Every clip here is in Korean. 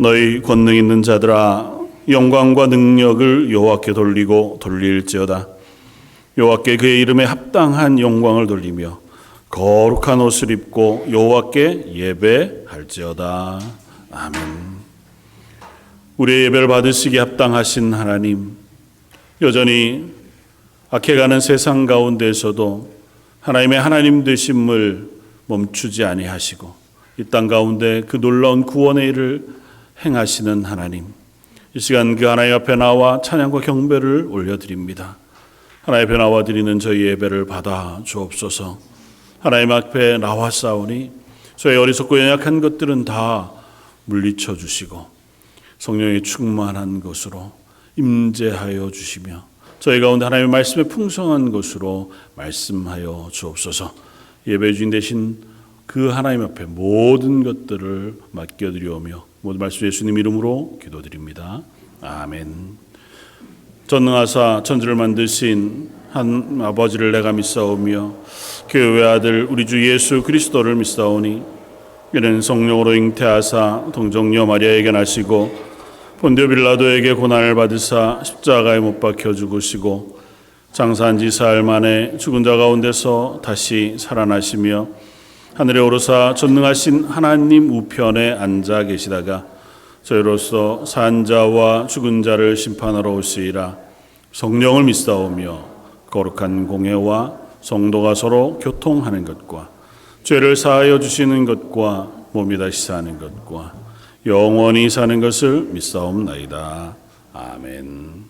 너희 권능 있는 자들아 영광과 능력을 여호와께 돌리고 돌릴지어다. 여호와께 그의 이름에 합당한 영광을 돌리며 거룩한 옷을 입고 여호와께 예배할지어다. 아멘. 우리의 예배를 받으시기에 합당하신 하나님, 여전히 악해가는 세상 가운데에서도 하나님의 하나님 되심을 멈추지 아니하시고 이 땅 가운데 그 놀라운 구원의 일을 행하시는 하나님, 이 시간 그 하나님 앞에 나와 찬양과 경배를 올려드립니다. 하나님 앞에 나와 드리는 저희 예배를 받아 주옵소서. 하나님 앞에 나와 싸우니 저희 어리석고 연약한 것들은 다 물리쳐 주시고 성령의 충만한 것으로 임재하여 주시며 저희 가운데 하나님의 말씀에 풍성한 것으로 말씀하여 주옵소서. 예배 주인 되신 그 하나님 앞에 모든 것들을 맡겨드리오며 모든 말씀 예수님 이름으로 기도드립니다. 아멘. 전능하사 천지를 만드신 한 아버지를 내가 믿사오며 그 외아들 우리 주 예수 그리스도를 믿사오니 이는 성령으로 잉태하사 동정녀 마리아에게 나시고 본디오 빌라도에게 고난을 받으사 십자가에 못 박혀 죽으시고 장사한 지 사흘 만에 죽은 자 가운데서 다시 살아나시며 하늘에 오르사 전능하신 하나님 우편에 앉아 계시다가 저희로서 산 자와 죽은 자를 심판하러 오시리라. 성령을 믿사오며 거룩한 공회와 성도가 서로 교통하는 것과 죄를 사하여 주시는 것과 몸이 다시 사는 것과 영원히 사는 것을 믿사옵나이다. 아멘.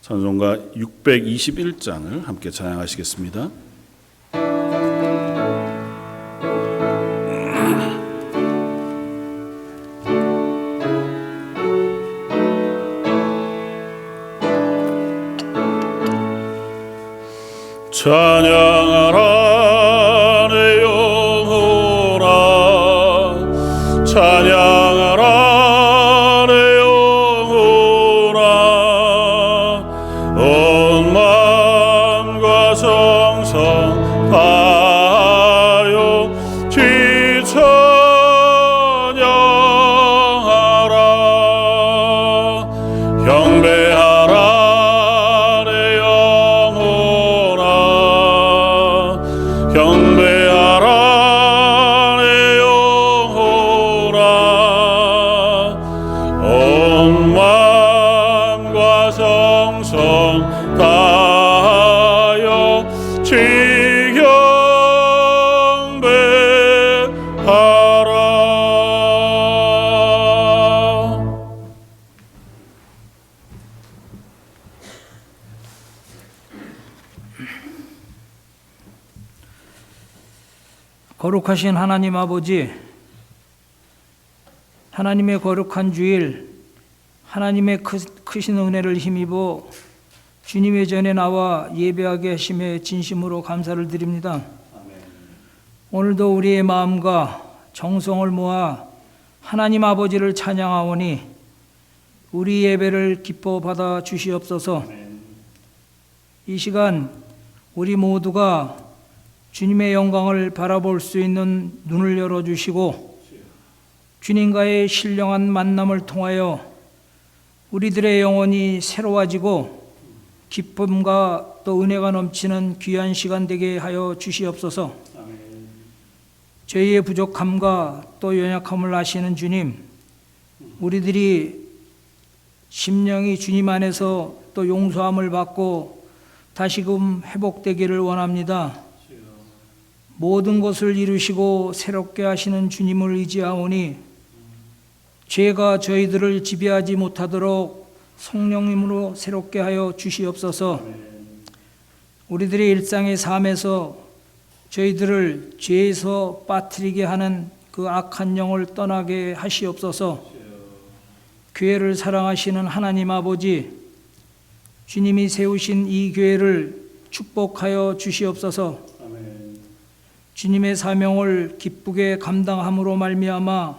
찬송가 621장을 함께 찬양하시겠습니다. 찬양하라 내 영혼아, 찬양하라 내 영혼아, 온 마음과 정성 다하여 주의 찬양하라. 경배하라 경배하라 내 영혼아, 온 마음과 정성 다하여 주의 경배하라. 거룩하신 하나님 아버지, 하나님의 거룩한 주일, 하나님의 크신 은혜를 힘입어 주님의 전에 나와 예배하게 하심에 진심으로 감사를 드립니다. 오늘도 우리의 마음과 정성을 모아 하나님 아버지를 찬양하오니 우리 예배를 기뻐 받아 주시옵소서. 이 시간 우리 모두가 주님의 영광을 바라볼 수 있는 눈을 열어주시고 주님과의 신령한 만남을 통하여 우리들의 영혼이 새로워지고 기쁨과 또 은혜가 넘치는 귀한 시간 되게 하여 주시옵소서. 저희의 부족함과 또 연약함을 아시는 주님, 우리들이 심령이 주님 안에서 또 용서함을 받고 다시금 회복되기를 원합니다. 모든 것을 이루시고 새롭게 하시는 주님을 의지하오니 죄가 저희들을 지배하지 못하도록 성령님으로 새롭게 하여 주시옵소서. 우리들의 일상의 삶에서 저희들을 죄에서 빠뜨리게 하는 그 악한 영을 떠나게 하시옵소서. 교회를 사랑하시는 하나님 아버지, 주님이 세우신 이 교회를 축복하여 주시옵소서. 주님의 사명을 기쁘게 감당함으로 말미암아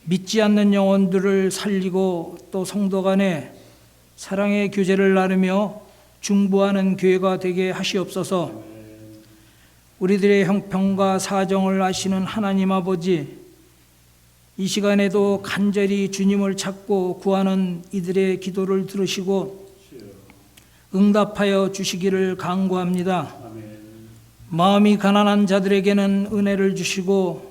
믿지 않는 영혼들을 살리고 또 성도 간에 사랑의 교제를 나누며 중보하는 교회가 되게 하시옵소서. 우리들의 형편과 사정을 아시는 하나님 아버지, 이 시간에도 간절히 주님을 찾고 구하는 이들의 기도를 들으시고 응답하여 주시기를 간구합니다. 마음이 가난한 자들에게는 은혜를 주시고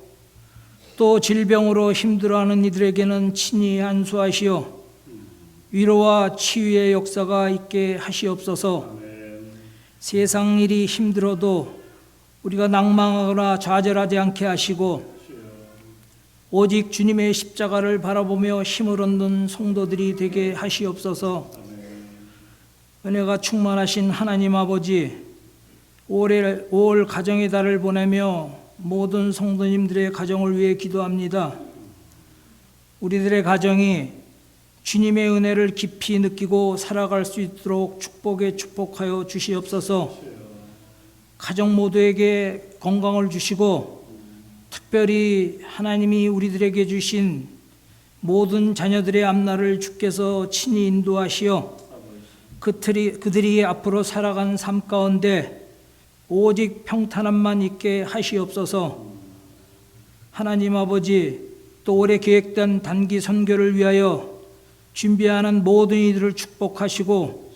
또 질병으로 힘들어하는 이들에게는 친히 안수하시어 위로와 치유의 역사가 있게 하시옵소서. 세상 일이 힘들어도 우리가 낭망하거나 좌절하지 않게 하시고 오직 주님의 십자가를 바라보며 힘을 얻는 성도들이 되게 하시옵소서. 은혜가 충만하신 하나님 아버지, 5월 가정의 달을 보내며 모든 성도님들의 가정을 위해 기도합니다. 우리들의 가정이 주님의 은혜를 깊이 느끼고 살아갈 수 있도록 축복에 축복하여 주시옵소서. 가정 모두에게 건강을 주시고 특별히 하나님이 우리들에게 주신 모든 자녀들의 앞날을 주께서 친히 인도하시어 그들이 앞으로 살아간 삶 가운데 오직 평탄함만 있게 하시옵소서. 하나님 아버지, 또 올해 계획된 단기 선교를 위하여 준비하는 모든 이들을 축복하시고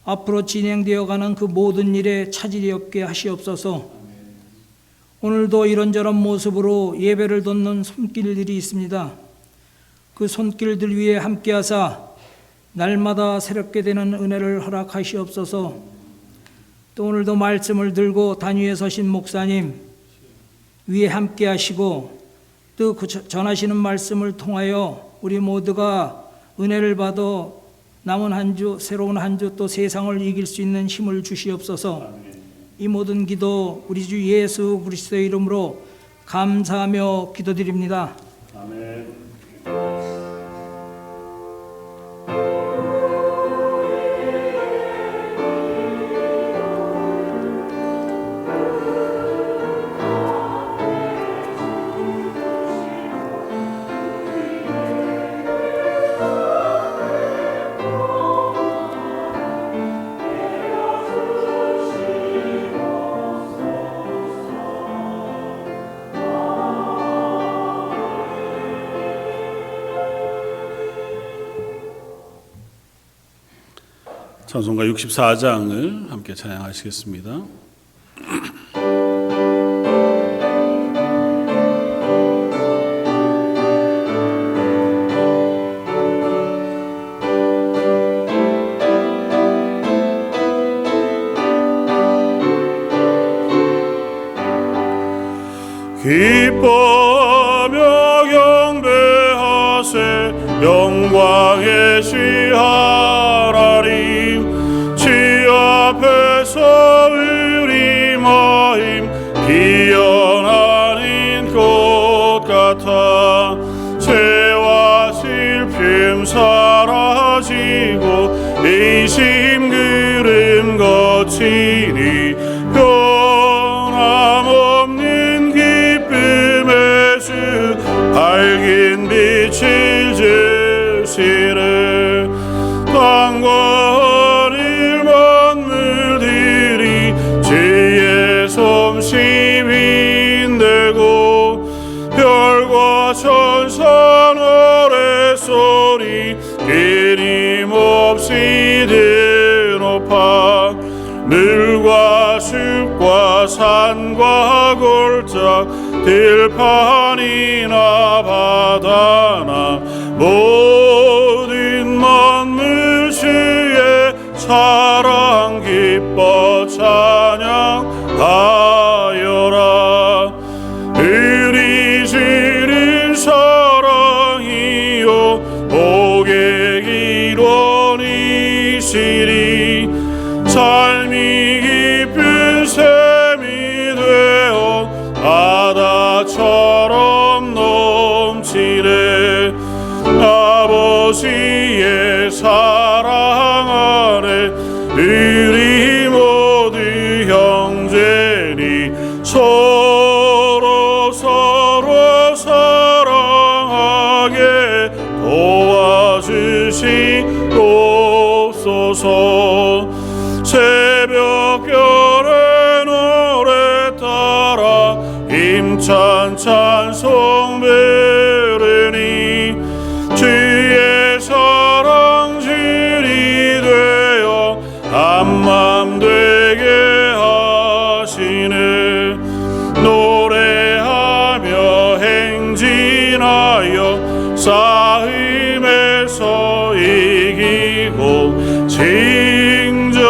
앞으로 진행되어가는 그 모든 일에 차질이 없게 하시옵소서. 오늘도 이런저런 모습으로 예배를 돕는 손길들이 있습니다. 그 손길들 위에 함께하사 날마다 새롭게 되는 은혜를 허락하시옵소서. 또 오늘도 말씀을 들고 단위에 서신 목사님 위에 함께하시고 또 그 전하시는 말씀을 통하여 우리 모두가 은혜를 받아 남은 한 주, 새로운 한 주 또 세상을 이길 수 있는 힘을 주시옵소서. 이 모든 기도 우리 주 예수 그리스도의 이름으로 감사하며 기도드립니다. 아멘. 찬송가 64장을 함께 찬양하시겠습니다. 기뻐하며 경배하세 영광의 시하나님 앞에서 우리 마음 피어나는 꽃 같아 죄와 슬픔 사라지고 이심 그름 거치니 변함없는 기쁨의 주 밝은 빛을 주시네. 땅과 심인되고 별과 천사 노랫소리 끊임없이 드높아 물과 숲과 산과 골짜 들판이나 바다나 모든 만물 주의 사랑 기뻐 찬양하여라. 우리 주는 사랑이요 복의 기원이시리. 삶이 깊은 샘이 되어 바다처럼 넘치네. 아버지의 사랑 안에 우리 모두 형제니 서로 사랑하게 도와주시옵소서. 새벽별의 노래 따라 힘찬 찬송 싸움에서 이기고 징전가를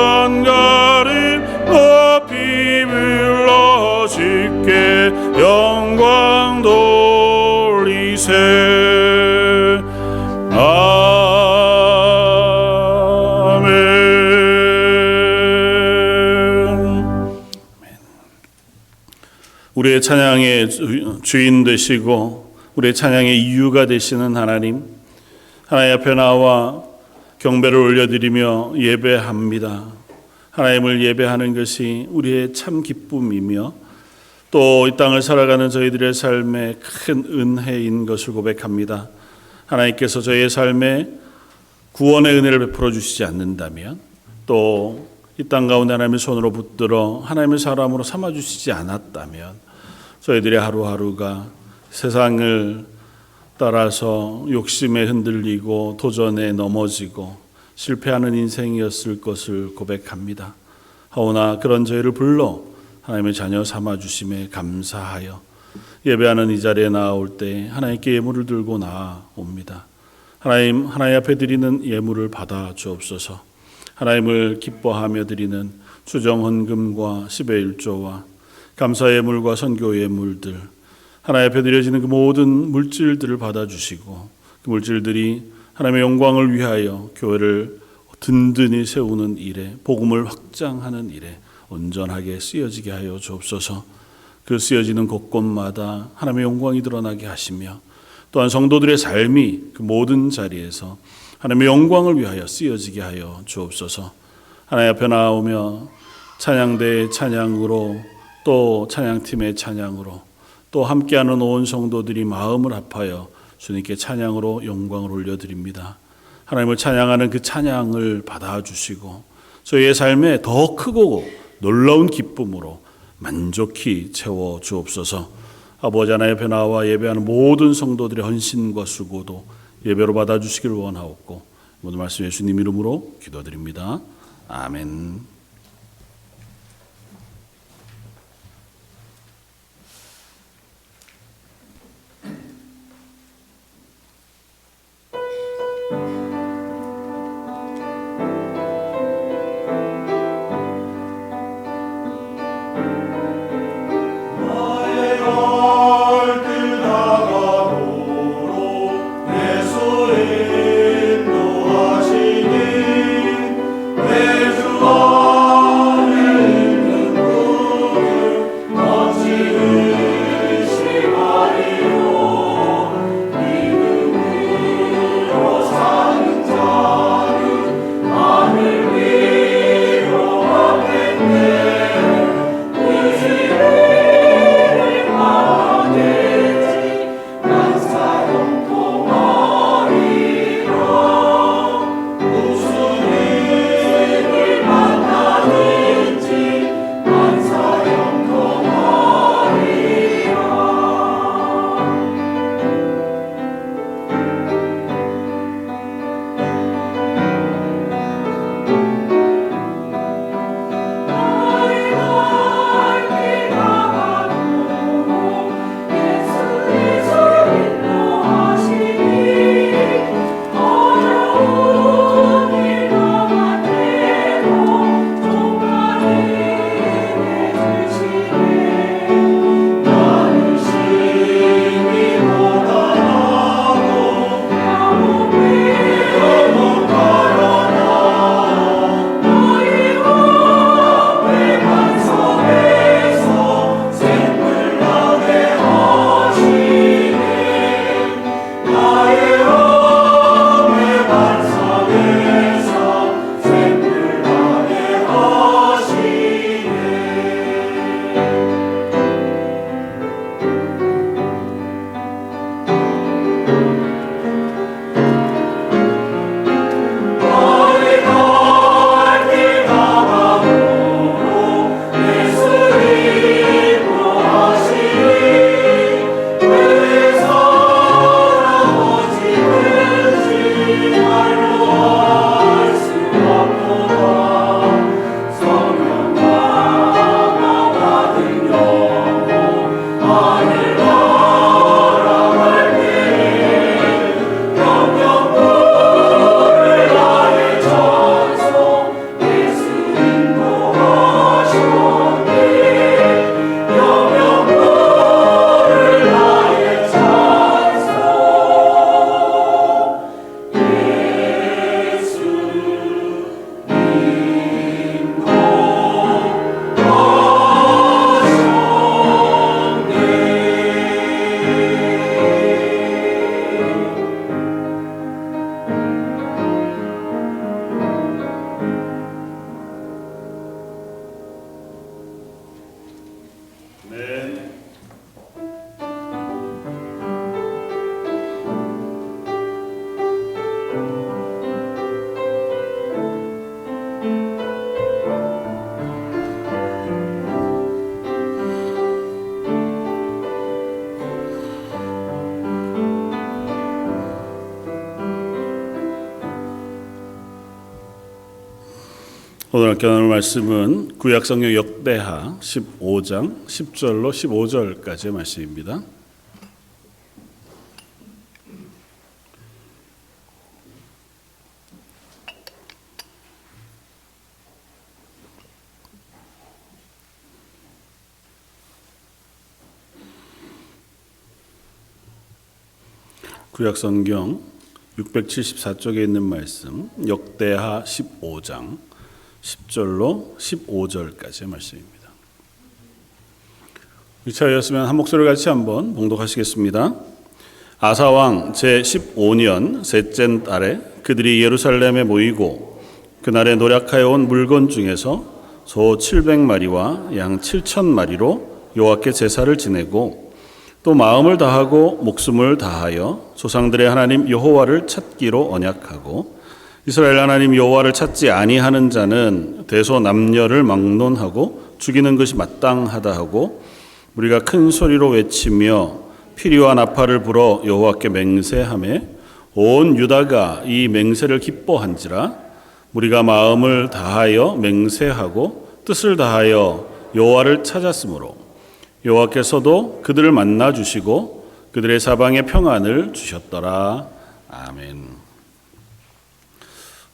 높이 불러 주께 영광 돌리세. 우리의 찬양의 주인 되시고 우리의 찬양의 이유가 되시는 하나님 앞에 나와 경배를 올려드리며 예배합니다. 하나님을 예배하는 것이 우리의 참 기쁨이며 또 이 땅을 살아가는 저희들의 삶에 큰 은혜인 것을 고백합니다. 하나님께서 저희의 삶에 구원의 은혜를 베풀어 주시지 않는다면 또 이 땅 가운데 하나님의 손으로 붙들어 하나님의 사람으로 삼아 주시지 않았다면 저희들의 하루하루가 세상을 따라서 욕심에 흔들리고 도전에 넘어지고 실패하는 인생이었을 것을 고백합니다. 하오나 그런 저희를 불러 하나님의 자녀 삼아 주심에 감사하여 예배하는 이 자리에 나아올 때 하나님께 예물을 들고 나아옵니다. 하나님 앞에 드리는 예물을 받아 주옵소서. 하나님을 기뻐하며 드리는 주정 헌금과 10의 1조와 감사 예물과 선교 예물들 하나님 앞에 드려지는 그 모든 물질들을 받아주시고 그 물질들이 하나님의 영광을 위하여 교회를 든든히 세우는 일에 복음을 확장하는 일에 온전하게 쓰여지게 하여 주옵소서. 그 쓰여지는 곳곳마다 하나님의 영광이 드러나게 하시며 또한 성도들의 삶이 그 모든 자리에서 하나님의 영광을 위하여 쓰여지게 하여 주옵소서. 하나님 앞에 나오며 찬양대의 찬양으로 또 찬양팀의 찬양으로 또 함께하는 온 성도들이 마음을 합하여 주님께 찬양으로 영광을 올려드립니다. 하나님을 찬양하는 그 찬양을 받아주시고 저희의 삶에 더 크고 놀라운 기쁨으로 만족히 채워 주옵소서. 아버지 하나님 앞에 나와 예배하는 모든 성도들의 헌신과 수고도 예배로 받아주시길 원하옵고 모든 말씀 예수님 이름으로 기도드립니다. 아멘. 주 오늘 함께 나눌 말씀은 구약성경 역대하 15장 10절로 15절까지의 말씀입니다. 구약성경 674쪽에 있는 말씀 역대하 15장 10절로 15절까지의 말씀입니다. 위치하였으면 한 목소리 같이 한번 봉독하시겠습니다. 아사왕 제15년 셋째 달에 그들이 예루살렘에 모이고 그날에 노력하여 온 물건 중에서 소 700마리와 양 7,000마리로 여호와께 제사를 지내고 또 마음을 다하고 목숨을 다하여 조상들의 하나님 여호와를 찾기로 언약하고 이스라엘 하나님 여호와를 찾지 아니하는 자는 대소남녀를 막론하고 죽이는 것이 마땅하다 하고 우리가 큰 소리로 외치며 피리와 나팔을 불어 여호와께 맹세하매 온 유다가 이 맹세를 기뻐한지라. 우리가 마음을 다하여 맹세하고 뜻을 다하여 여호와를 찾았으므로 여호와께서도 그들을 만나 주시고 그들의 사방에 평안을 주셨더라. 아멘.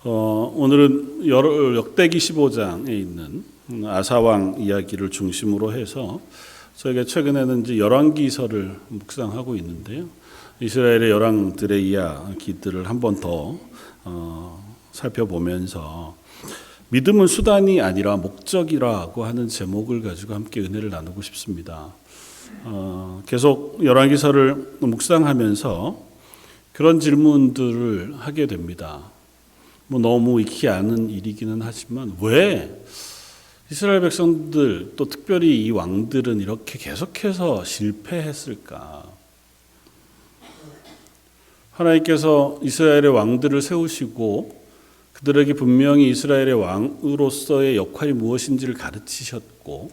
오늘은 역대기 15장에 있는 아사왕 이야기를 중심으로 해서 저희가 최근에는 이제 열왕기서를 묵상하고 있는데요. 이스라엘의 열왕들의 이야기들을 한 번 더 살펴보면서 믿음은 수단이 아니라 목적이라고 하는 제목을 가지고 함께 은혜를 나누고 싶습니다. 계속 열왕기서를 묵상하면서 그런 질문들을 하게 됩니다. 너무 익히 아는 일이기는 하지만 왜 이스라엘 백성들 또 특별히 이 왕들은 이렇게 계속해서 실패했을까? 하나님께서 이스라엘의 왕들을 세우시고 그들에게 분명히 이스라엘의 왕으로서의 역할이 무엇인지를 가르치셨고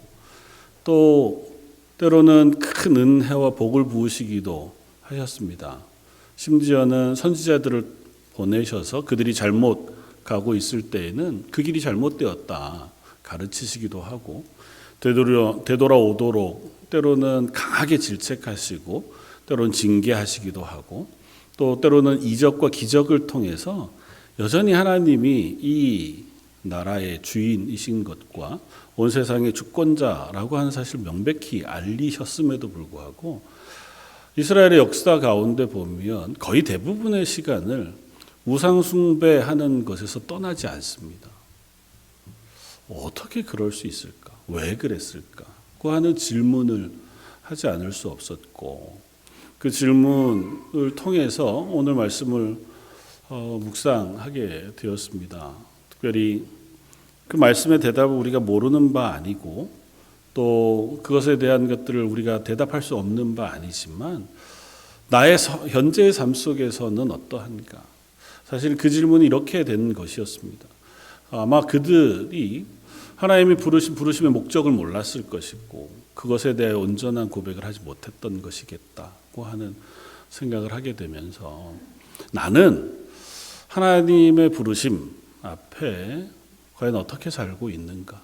또 때로는 큰 은혜와 복을 부으시기도 하셨습니다. 심지어는 선지자들을 보내셔서 그들이 잘못 가고 있을 때에는 그 길이 잘못되었다 가르치시기도 하고 되돌아오도록 때로는 강하게 질책하시고 때로는 징계하시기도 하고 또 때로는 이적과 기적을 통해서 여전히 하나님이 이 나라의 주인이신 것과 온 세상의 주권자라고 하는 사실을 명백히 알리셨음에도 불구하고 이스라엘의 역사 가운데 보면 거의 대부분의 시간을 우상 숭배하는 것에서 떠나지 않습니다. 어떻게 그럴 수 있을까? 왜 그랬을까? 그 하는 질문을 하지 않을 수 없었고 그 질문을 통해서 오늘 말씀을 묵상하게 되었습니다. 특별히 그 말씀의 대답을 우리가 모르는 바 아니고 또 그것에 대한 것들을 우리가 대답할 수 없는 바 아니지만 나의 현재의 삶 속에서는 어떠한가? 사실 그 질문이 이렇게 된 것이었습니다. 아마 그들이 하나님이 부르심의 목적을 몰랐을 것이고 그것에 대해 온전한 고백을 하지 못했던 것이겠다고 하는 생각을 하게 되면서 나는 하나님의 부르심 앞에 과연 어떻게 살고 있는가?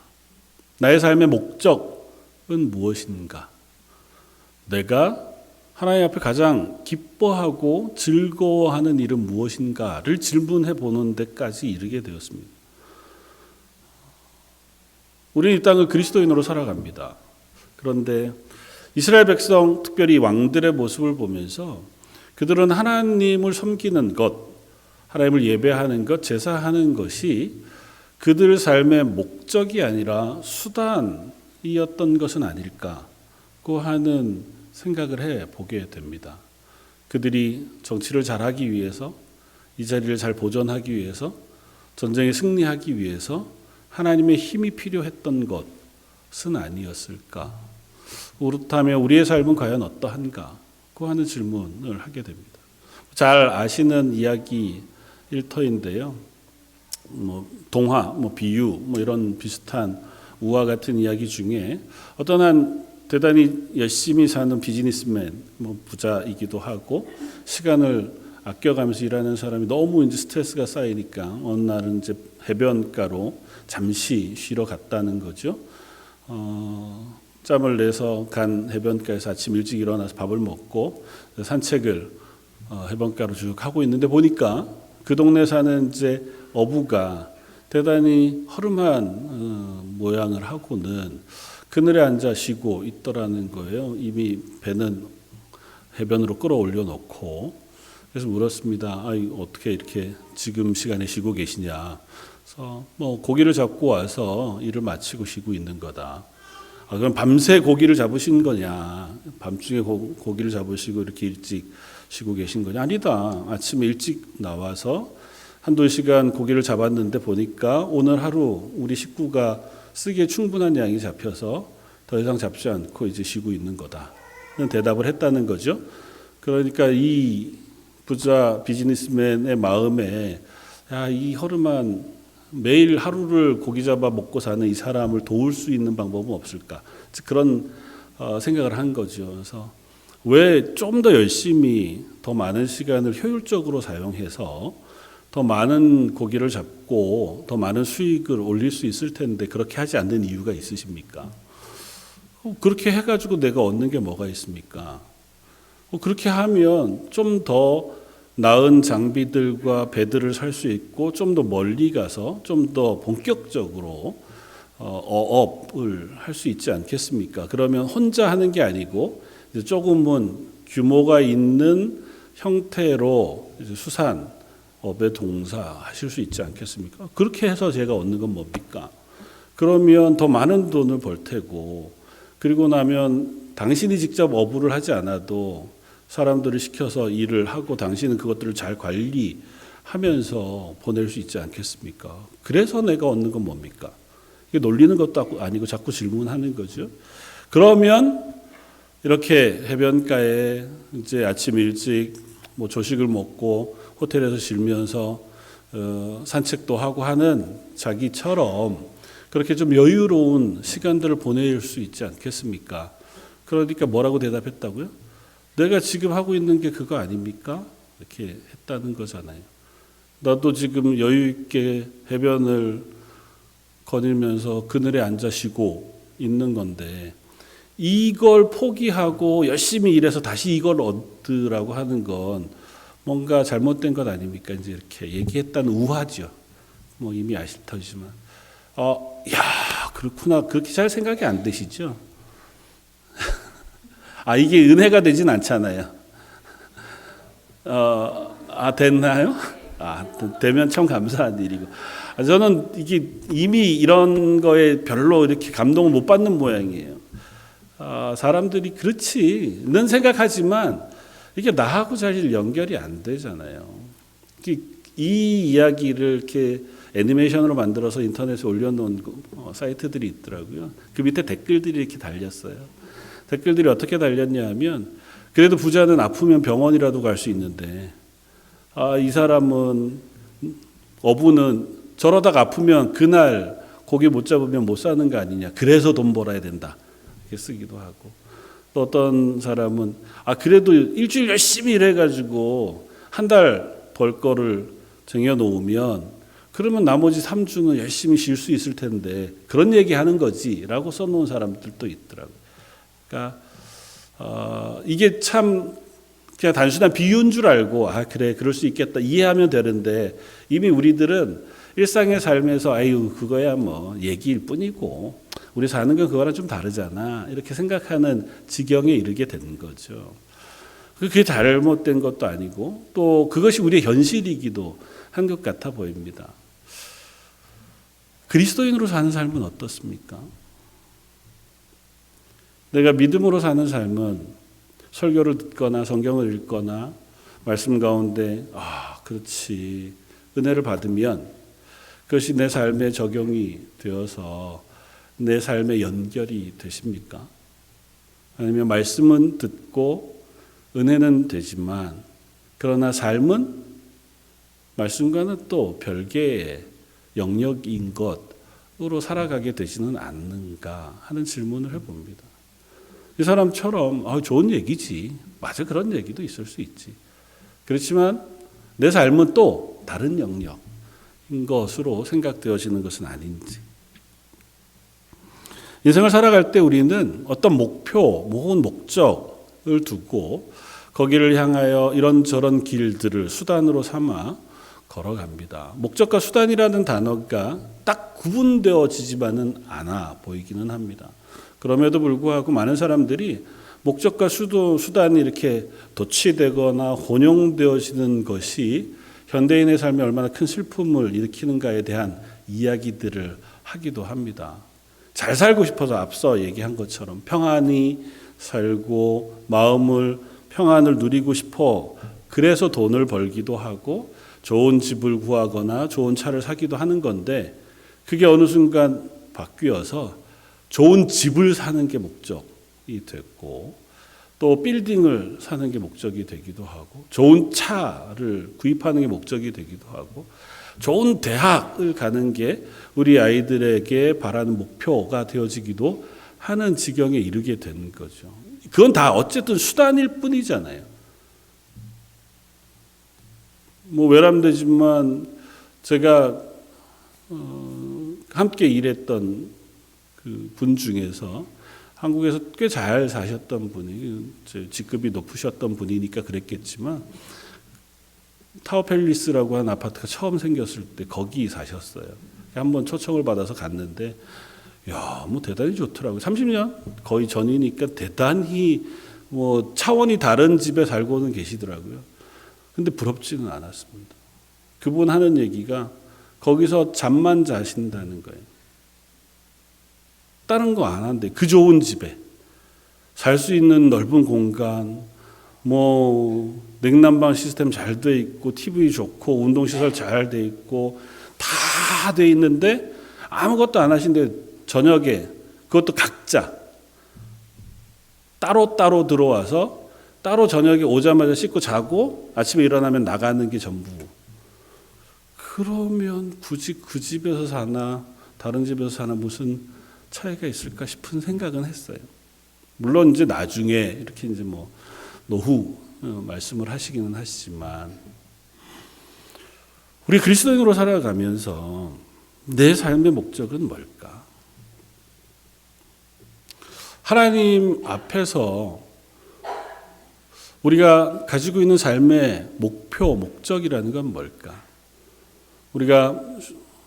나의 삶의 목적은 무엇인가? 내가 하나님 앞에 가장 기뻐하고 즐거워하는 일은 무엇인가를 질문해 보는 데까지 이르게 되었습니다. 우리는 이 땅을 그리스도인으로 살아갑니다. 그런데 이스라엘 백성, 특별히 왕들의 모습을 보면서 그들은 하나님을 섬기는 것, 하나님을 예배하는 것, 제사하는 것이 그들 삶의 목적이 아니라 수단이었던 것은 아닐까고 하는 생각을 해보게 됩니다. 그들이 정치를 잘하기 위해서, 이 자리를 잘 보존하기 위해서, 전쟁에 승리하기 위해서 하나님의 힘이 필요했던 것은 아니었을까? 그렇다면 우리의 삶은 과연 어떠한가? 고 하는 질문을 하게 됩니다. 잘 아시는 이야기 일터인데요. 동화, 비유, 이런 비슷한 우화 같은 이야기 중에 어떤 한 대단히 열심히 사는 비즈니스맨, 부자이기도 하고 시간을 아껴가면서 일하는 사람이 너무 이제 스트레스가 쌓이니까 어느 날은 이제 해변가로 잠시 쉬러 갔다는 거죠. 짬을 내서 간 해변가에서 아침 일찍 일어나서 밥을 먹고 산책을 해변가로 쭉 하고 있는데 보니까 그 동네 사는 이제 어부가 대단히 허름한 모양을 하고는 그늘에 앉아 쉬고 있더라는 거예요. 이미 배는 해변으로 끌어올려 놓고. 그래서 물었습니다. 어떻게 이렇게 지금 시간에 쉬고 계시냐. 그래서 고기를 잡고 와서 일을 마치고 쉬고 있는 거다. 그럼 밤새 고기를 잡으신 거냐? 밤중에 고기를 잡으시고 이렇게 일찍 쉬고 계신 거냐? 아니다. 아침에 일찍 나와서 한두 시간 고기를 잡았는데 보니까 오늘 하루 우리 식구가 쓰기에 충분한 양이 잡혀서 더 이상 잡지 않고 이제 쉬고 있는 거다. 대답을 했다는 거죠. 그러니까 이 부자 비즈니스맨의 마음에 이 허름한 매일 하루를 고기 잡아 먹고 사는 이 사람을 도울 수 있는 방법은 없을까? 그런 생각을 한 거죠. 그래서 왜 좀 더 열심히 더 많은 시간을 효율적으로 사용해서 더 많은 고기를 잡고 더 많은 수익을 올릴 수 있을 텐데 그렇게 하지 않는 이유가 있으십니까? 그렇게 해가지고 내가 얻는 게 뭐가 있습니까? 그렇게 하면 좀 더 나은 장비들과 배들을 살 수 있고 좀 더 멀리 가서 좀 더 본격적으로 어업을 할 수 있지 않겠습니까? 그러면 혼자 하는 게 아니고 이제 조금은 규모가 있는 형태로 이제 수산업에 종사하실 수 있지 않겠습니까? 그렇게 해서 제가 얻는 건 뭡니까? 그러면 더 많은 돈을 벌 테고 그리고 나면 당신이 직접 어부를 하지 않아도 사람들을 시켜서 일을 하고 당신은 그것들을 잘 관리하면서 보낼 수 있지 않겠습니까? 그래서 내가 얻는 건 뭡니까? 이게 놀리는 것도 아니고 자꾸 질문하는 거죠. 그러면 이렇게 해변가에 이제 아침 일찍 조식을 먹고 호텔에서 쉬면서 산책도 하고 하는 자기처럼 그렇게 좀 여유로운 시간들을 보낼 수 있지 않겠습니까? 그러니까 뭐라고 대답했다고요? 내가 지금 하고 있는 게 그거 아닙니까? 이렇게 했다는 거잖아요. 나도 지금 여유 있게 해변을 거닐면서 그늘에 앉아 쉬고 있는 건데 이걸 포기하고 열심히 일해서 다시 이걸 얻으라고 하는 건 뭔가 잘못된 것 아닙니까? 이제 이렇게 얘기했다는 우화죠. 이미 아실 터지만. 그렇구나. 그렇게 잘 생각이 안 되시죠? 이게 은혜가 되진 않잖아요. 됐나요? 되면 참 감사한 일이고. 저는 이게 이미 이런 거에 별로 이렇게 감동을 못 받는 모양이에요. 사람들이 그렇지는 생각하지만 이게 나하고 잘 연결이 안 되잖아요. 이 이야기를 이렇게 애니메이션으로 만들어서 인터넷에 올려놓은 사이트들이 있더라고요. 그 밑에 댓글들이 이렇게 달렸어요. 댓글들이 어떻게 달렸냐 하면 그래도 부자는 아프면 병원이라도 갈 수 있는데 이 사람은 어부는 저러다가 아프면 그날 고기 못 잡으면 못 사는 거 아니냐. 그래서 돈 벌어야 된다. 이렇게 쓰기도 하고 또 어떤 사람은 그래도 일주일 열심히 일해가지고 한 달 벌 거를 쟁여놓으면 그러면 나머지 3주는 열심히 쉴 수 있을 텐데 그런 얘기하는 거지라고 써놓은 사람들도 있더라고요. 그러니까 이게 참 그냥 단순한 비유인 줄 알고 그래 그럴 수 있겠다 이해하면 되는데 이미 우리들은 일상의 삶에서 그거야 얘기일 뿐이고 우리 사는 건 그거랑 좀 다르잖아 이렇게 생각하는 지경에 이르게 되는 거죠. 그게 잘못된 것도 아니고 또 그것이 우리의 현실이기도 한 것 같아 보입니다. 그리스도인으로 사는 삶은 어떻습니까? 내가 믿음으로 사는 삶은 설교를 듣거나 성경을 읽거나 말씀 가운데 그렇지 은혜를 받으면 그것이 내 삶에 적용이 되어서 내 삶에 연결이 되십니까? 아니면 말씀은 듣고 은혜는 되지만 그러나 삶은 말씀과는 또 별개의 영역인 것으로 살아가게 되지는 않는가 하는 질문을 해봅니다. 이 사람처럼 좋은 얘기지. 맞아 그런 얘기도 있을 수 있지. 그렇지만 내 삶은 또 다른 영역인 것으로 생각되어지는 것은 아닌지. 인생을 살아갈 때 우리는 어떤 목표 혹은 목적을 두고 거기를 향하여 이런저런 길들을 수단으로 삼아 걸어갑니다. 목적과 수단이라는 단어가 딱 구분되어지지만은 않아 보이기는 합니다. 그럼에도 불구하고 많은 사람들이 목적과 수단이 이렇게 도취되거나 혼용되어지는 것이 현대인의 삶에 얼마나 큰 슬픔을 일으키는가에 대한 이야기들을 하기도 합니다. 잘 살고 싶어서 앞서 얘기한 것처럼 평안히 살고 마음을 평안을 누리고 싶어 그래서 돈을 벌기도 하고 좋은 집을 구하거나 좋은 차를 사기도 하는 건데 그게 어느 순간 바뀌어서 좋은 집을 사는 게 목적이 됐고 또 빌딩을 사는 게 목적이 되기도 하고 좋은 차를 구입하는 게 목적이 되기도 하고 좋은 대학을 가는 게 우리 아이들에게 바라는 목표가 되어지기도 하는 지경에 이르게 된 거죠. 그건 다 어쨌든 수단일 뿐이잖아요. 뭐 외람되지만 제가 함께 일했던 그 분 중에서 한국에서 꽤 잘 사셨던 분이 직급이 높으셨던 분이니까 그랬겠지만 타워 팰리스라고 하는 아파트가 처음 생겼을 때 거기 사셨어요. 한번 초청을 받아서 갔는데 야, 뭐 대단히 좋더라고요. 30년 거의 전이니까 대단히 뭐 차원이 다른 집에 살고는 계시더라고요. 근데 부럽지는 않았습니다. 그분 하는 얘기가 거기서 잠만 자신다는 거예요. 다른 거 안 한대. 그 좋은 집에 살 수 있는 넓은 공간, 뭐 냉난방 시스템 잘 돼 있고 TV 좋고 운동 시설 잘 돼 있고 다 돼 있는데 아무것도 안 하신데 저녁에 그것도 각자 따로 들어와서 따로 저녁에 오자마자 씻고 자고 아침에 일어나면 나가는 게 전부. 그러면 굳이 그 집에서 사나 다른 집에서 사나 무슨 차이가 있을까 싶은 생각은 했어요. 물론 이제 나중에 이렇게 이제 뭐 노후 말씀을 하시기는 하시지만 우리 그리스도인으로 살아가면서 내 삶의 목적은 뭘까? 하나님 앞에서 우리가 가지고 있는 삶의 목표, 목적이라는 건 뭘까? 우리가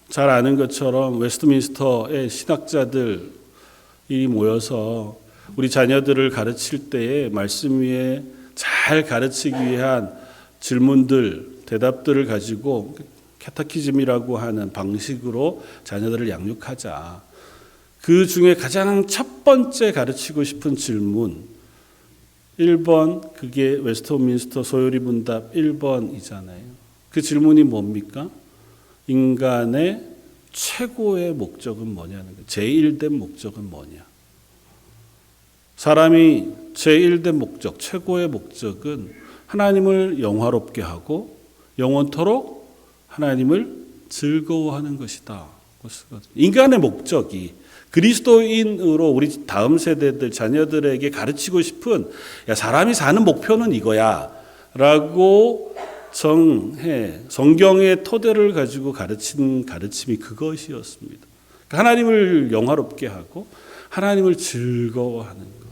잘 아는 것처럼 웨스트민스터의 신학자들이 모여서 우리 자녀들을 가르칠 때에 말씀 위에 잘 가르치기 위한 질문들, 대답들을 가지고 캐터키즘이라고 하는 방식으로 자녀들을 양육하자. 그 중에 가장 첫 번째 가르치고 싶은 질문 1번, 그게 웨스트민스터 소요리 문답 1번이잖아요. 그 질문이 뭡니까? 인간의 최고의 목적은 뭐냐는 거예요. 제1된 목적은 뭐냐. 사람이 제1된 목적, 최고의 목적은 하나님을 영화롭게 하고 영원토록 하나님을 즐거워하는 것이다. 인간의 목적이 그리스도인으로 우리 다음 세대들 자녀들에게 가르치고 싶은 야, 사람이 사는 목표는 이거야 라고 정해 성경의 토대를 가지고 가르친 가르침이 그것이었습니다. 하나님을 영화롭게 하고 하나님을 즐거워하는 것.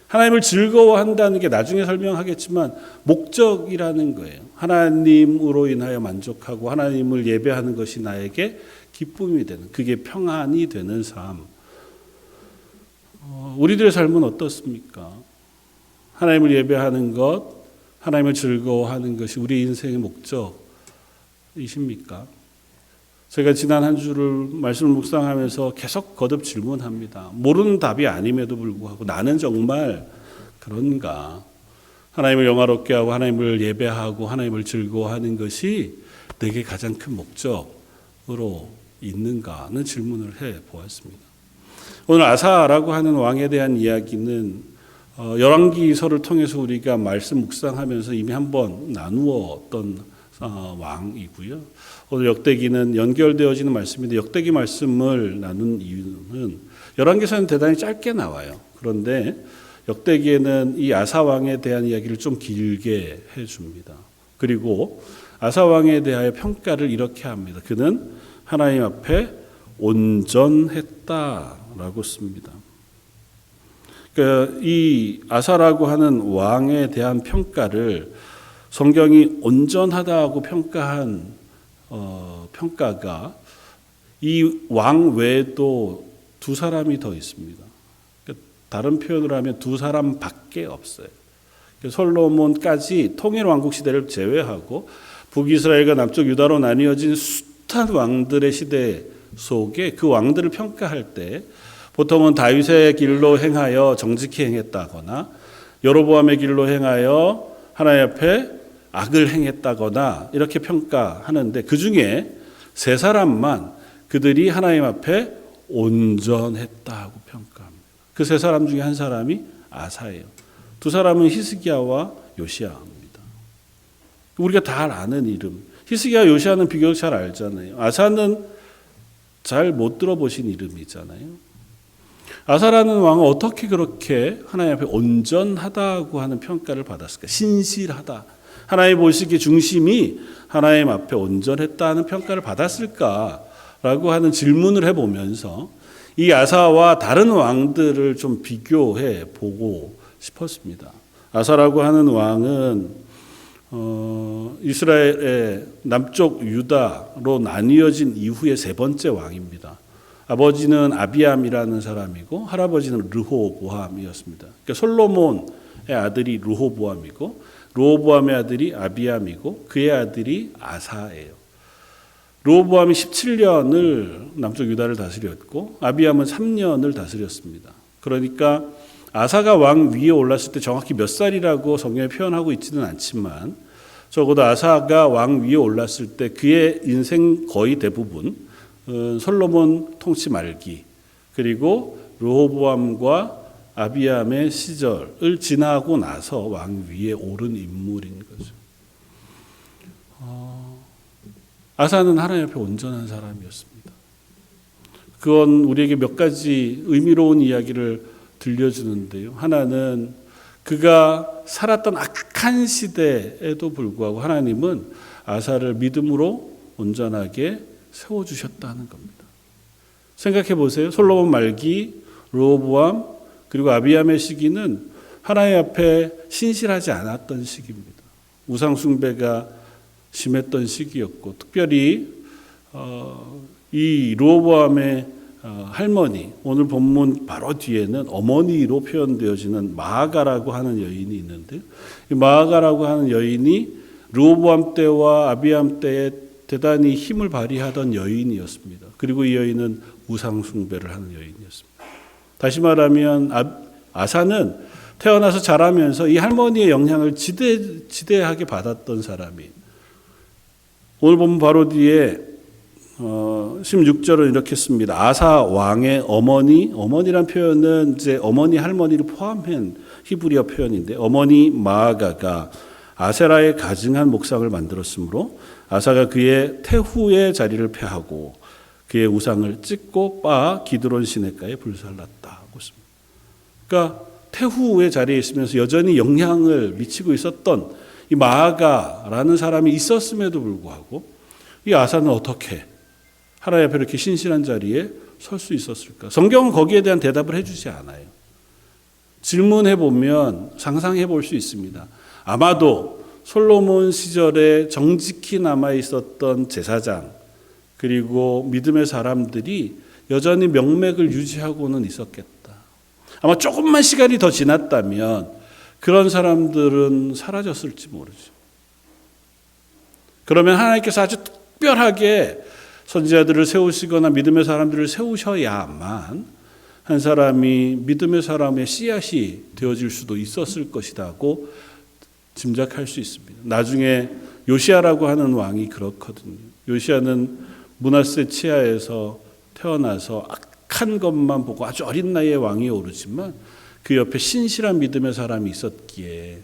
하나님을 즐거워한다는 게 나중에 설명하겠지만 목적이라는 거예요. 하나님으로 인하여 만족하고 하나님을 예배하는 것이 나에게 기쁨이 되는, 그게 평안이 되는 삶. 우리들의 삶은 어떻습니까? 하나님을 예배하는 것, 하나님을 즐거워하는 것이 우리 인생의 목적이십니까? 제가 지난 한 주를 말씀을 묵상하면서 계속 거듭 질문합니다. 모르는 답이 아님에도 불구하고 나는 정말 그런가? 하나님을 영화롭게 하고 하나님을 예배하고 하나님을 즐거워하는 것이 내게 가장 큰 목적으로 있는가는 질문을 해보았습니다. 오늘 아사라고 하는 왕에 대한 이야기는 열왕기서를 통해서 우리가 말씀 묵상하면서 이미 한번 나누었던 왕이고요. 오늘 역대기는 연결되어지는 말씀인데 역대기 말씀을 나눈 이유는 열왕기서는 대단히 짧게 나와요. 그런데 역대기에는 이 아사 왕에 대한 이야기를 좀 길게 해줍니다. 그리고 아사 왕에 대하여 평가를 이렇게 합니다. 그는 하나님 앞에 온전했다라고 씁니다. 그러니까 이 아사라고 하는 왕에 대한 평가를 성경이 온전하다고 평가한 평가가 이 왕 외에도 두 사람이 더 있습니다. 그러니까 다른 표현으로 하면 두 사람밖에 없어요. 그러니까 솔로몬까지 통일 왕국 시대를 제외하고 북이스라엘과 남쪽 유다로 나뉘어진 숱한 왕들의 시대 속에 그 왕들을 평가할 때 보통은 다윗의 길로 행하여 정직히 행했다거나 여로보암의 길로 행하여 하나님 앞에 악을 행했다거나 이렇게 평가하는데 그 중에 세 사람만 그들이 하나님 앞에 온전했다고 평가합니다. 그 세 사람 중에 한 사람이 아사예요. 두 사람은 히스기야와 요시야입니다. 우리가 다 아는 이름. 히스기야, 요시야는 비교적 잘 알잖아요. 아사는 잘 못 들어보신 이름이잖아요. 아사라는 왕은 어떻게 그렇게 하나님 앞에 온전하다고 하는 평가를 받았을까? 신실하다. 하나님 보시기에 중심이 하나님 앞에 온전했다는 평가를 받았을까라고 하는 질문을 해보면서 이 아사와 다른 왕들을 좀 비교해 보고 싶었습니다. 아사라고 하는 왕은 이스라엘의 남쪽 유다로 나뉘어진 이후의 세 번째 왕입니다. 아버지는 아비암이라는 사람이고 할아버지는 르호보암이었습니다. 그러니까 솔로몬의 아들이 르호보암이고 르호보암의 아들이 아비암이고 그의 아들이 아사예요. 르호보암이 17년을 남쪽 유다를 다스렸고 아비암은 3년을 다스렸습니다. 그러니까 아사가 왕 위에 올랐을 때 정확히 몇 살이라고 성경에 표현하고 있지는 않지만 적어도 아사가 왕 위에 올랐을 때 그의 인생 거의 대부분 솔로몬 통치 말기 그리고 르호보암과 아비암의 시절을 지나고 나서 왕 위에 오른 인물인 거죠. 아사는 하나님 앞에 온전한 사람이었습니다. 그건 우리에게 몇 가지 의미로운 이야기를 들려주는데요. 하나는 그가 살았던 악한 시대에도 불구하고 하나님은 아사를 믿음으로 온전하게 세워주셨다는 겁니다. 생각해 보세요. 솔로몬 말기, 르호보암 그리고 아비암의 시기는 하나님 앞에 신실하지 않았던 시기입니다. 우상 숭배가 심했던 시기였고 특별히 이 르호보암의 할머니, 오늘 본문 바로 뒤에는 어머니로 표현되어지는 마아가라고 하는 여인이 있는데 이 마아가라고 하는 여인이 르호보암 때와 아비암 때에 대단히 힘을 발휘하던 여인이었습니다. 그리고 이 여인은 우상 숭배를 하는 여인이었습니다. 다시 말하면 아사는 태어나서 자라면서 이 할머니의 영향을 지대하게 받았던 사람이에요. 오늘 보면 바로 뒤에 16절은 이렇게 씁니다. 아사 왕의 어머니란 표현은 이제 어머니 할머니를 포함한 히브리어 표현인데 어머니 마아가가 아세라의 가증한 목상을 만들었으므로 아사가 그의 태후의 자리를 폐하고 그의 우상을 찢고 빻아 기드론 시내가에 불살랐다고 씁니다. 그러니까 태후의 자리에 있으면서 여전히 영향을 미치고 있었던 이 마아가라는 사람이 있었음에도 불구하고 이 아사는 어떻게 하나님 앞에 이렇게 신실한 자리에 설 수 있었을까? 성경은 거기에 대한 대답을 해주지 않아요. 질문해 보면 상상해 볼 수 있습니다. 아마도 솔로몬 시절에 정직히 남아 있었던 제사장 그리고 믿음의 사람들이 여전히 명맥을 유지하고는 있었겠다. 아마 조금만 시간이 더 지났다면 그런 사람들은 사라졌을지 모르죠. 그러면 하나님께서 아주 특별하게 선지자들을 세우시거나 믿음의 사람들을 세우셔야만 한 사람이 믿음의 사람의 씨앗이 되어질 수도 있었을 것이라고 짐작할 수 있습니다. 나중에 요시야라고 하는 왕이 그렇거든요. 요시야는 므낫세 치하에서 태어나서 악한 것만 보고 아주 어린 나이에 왕이 오르지만 그 옆에 신실한 믿음의 사람이 있었기에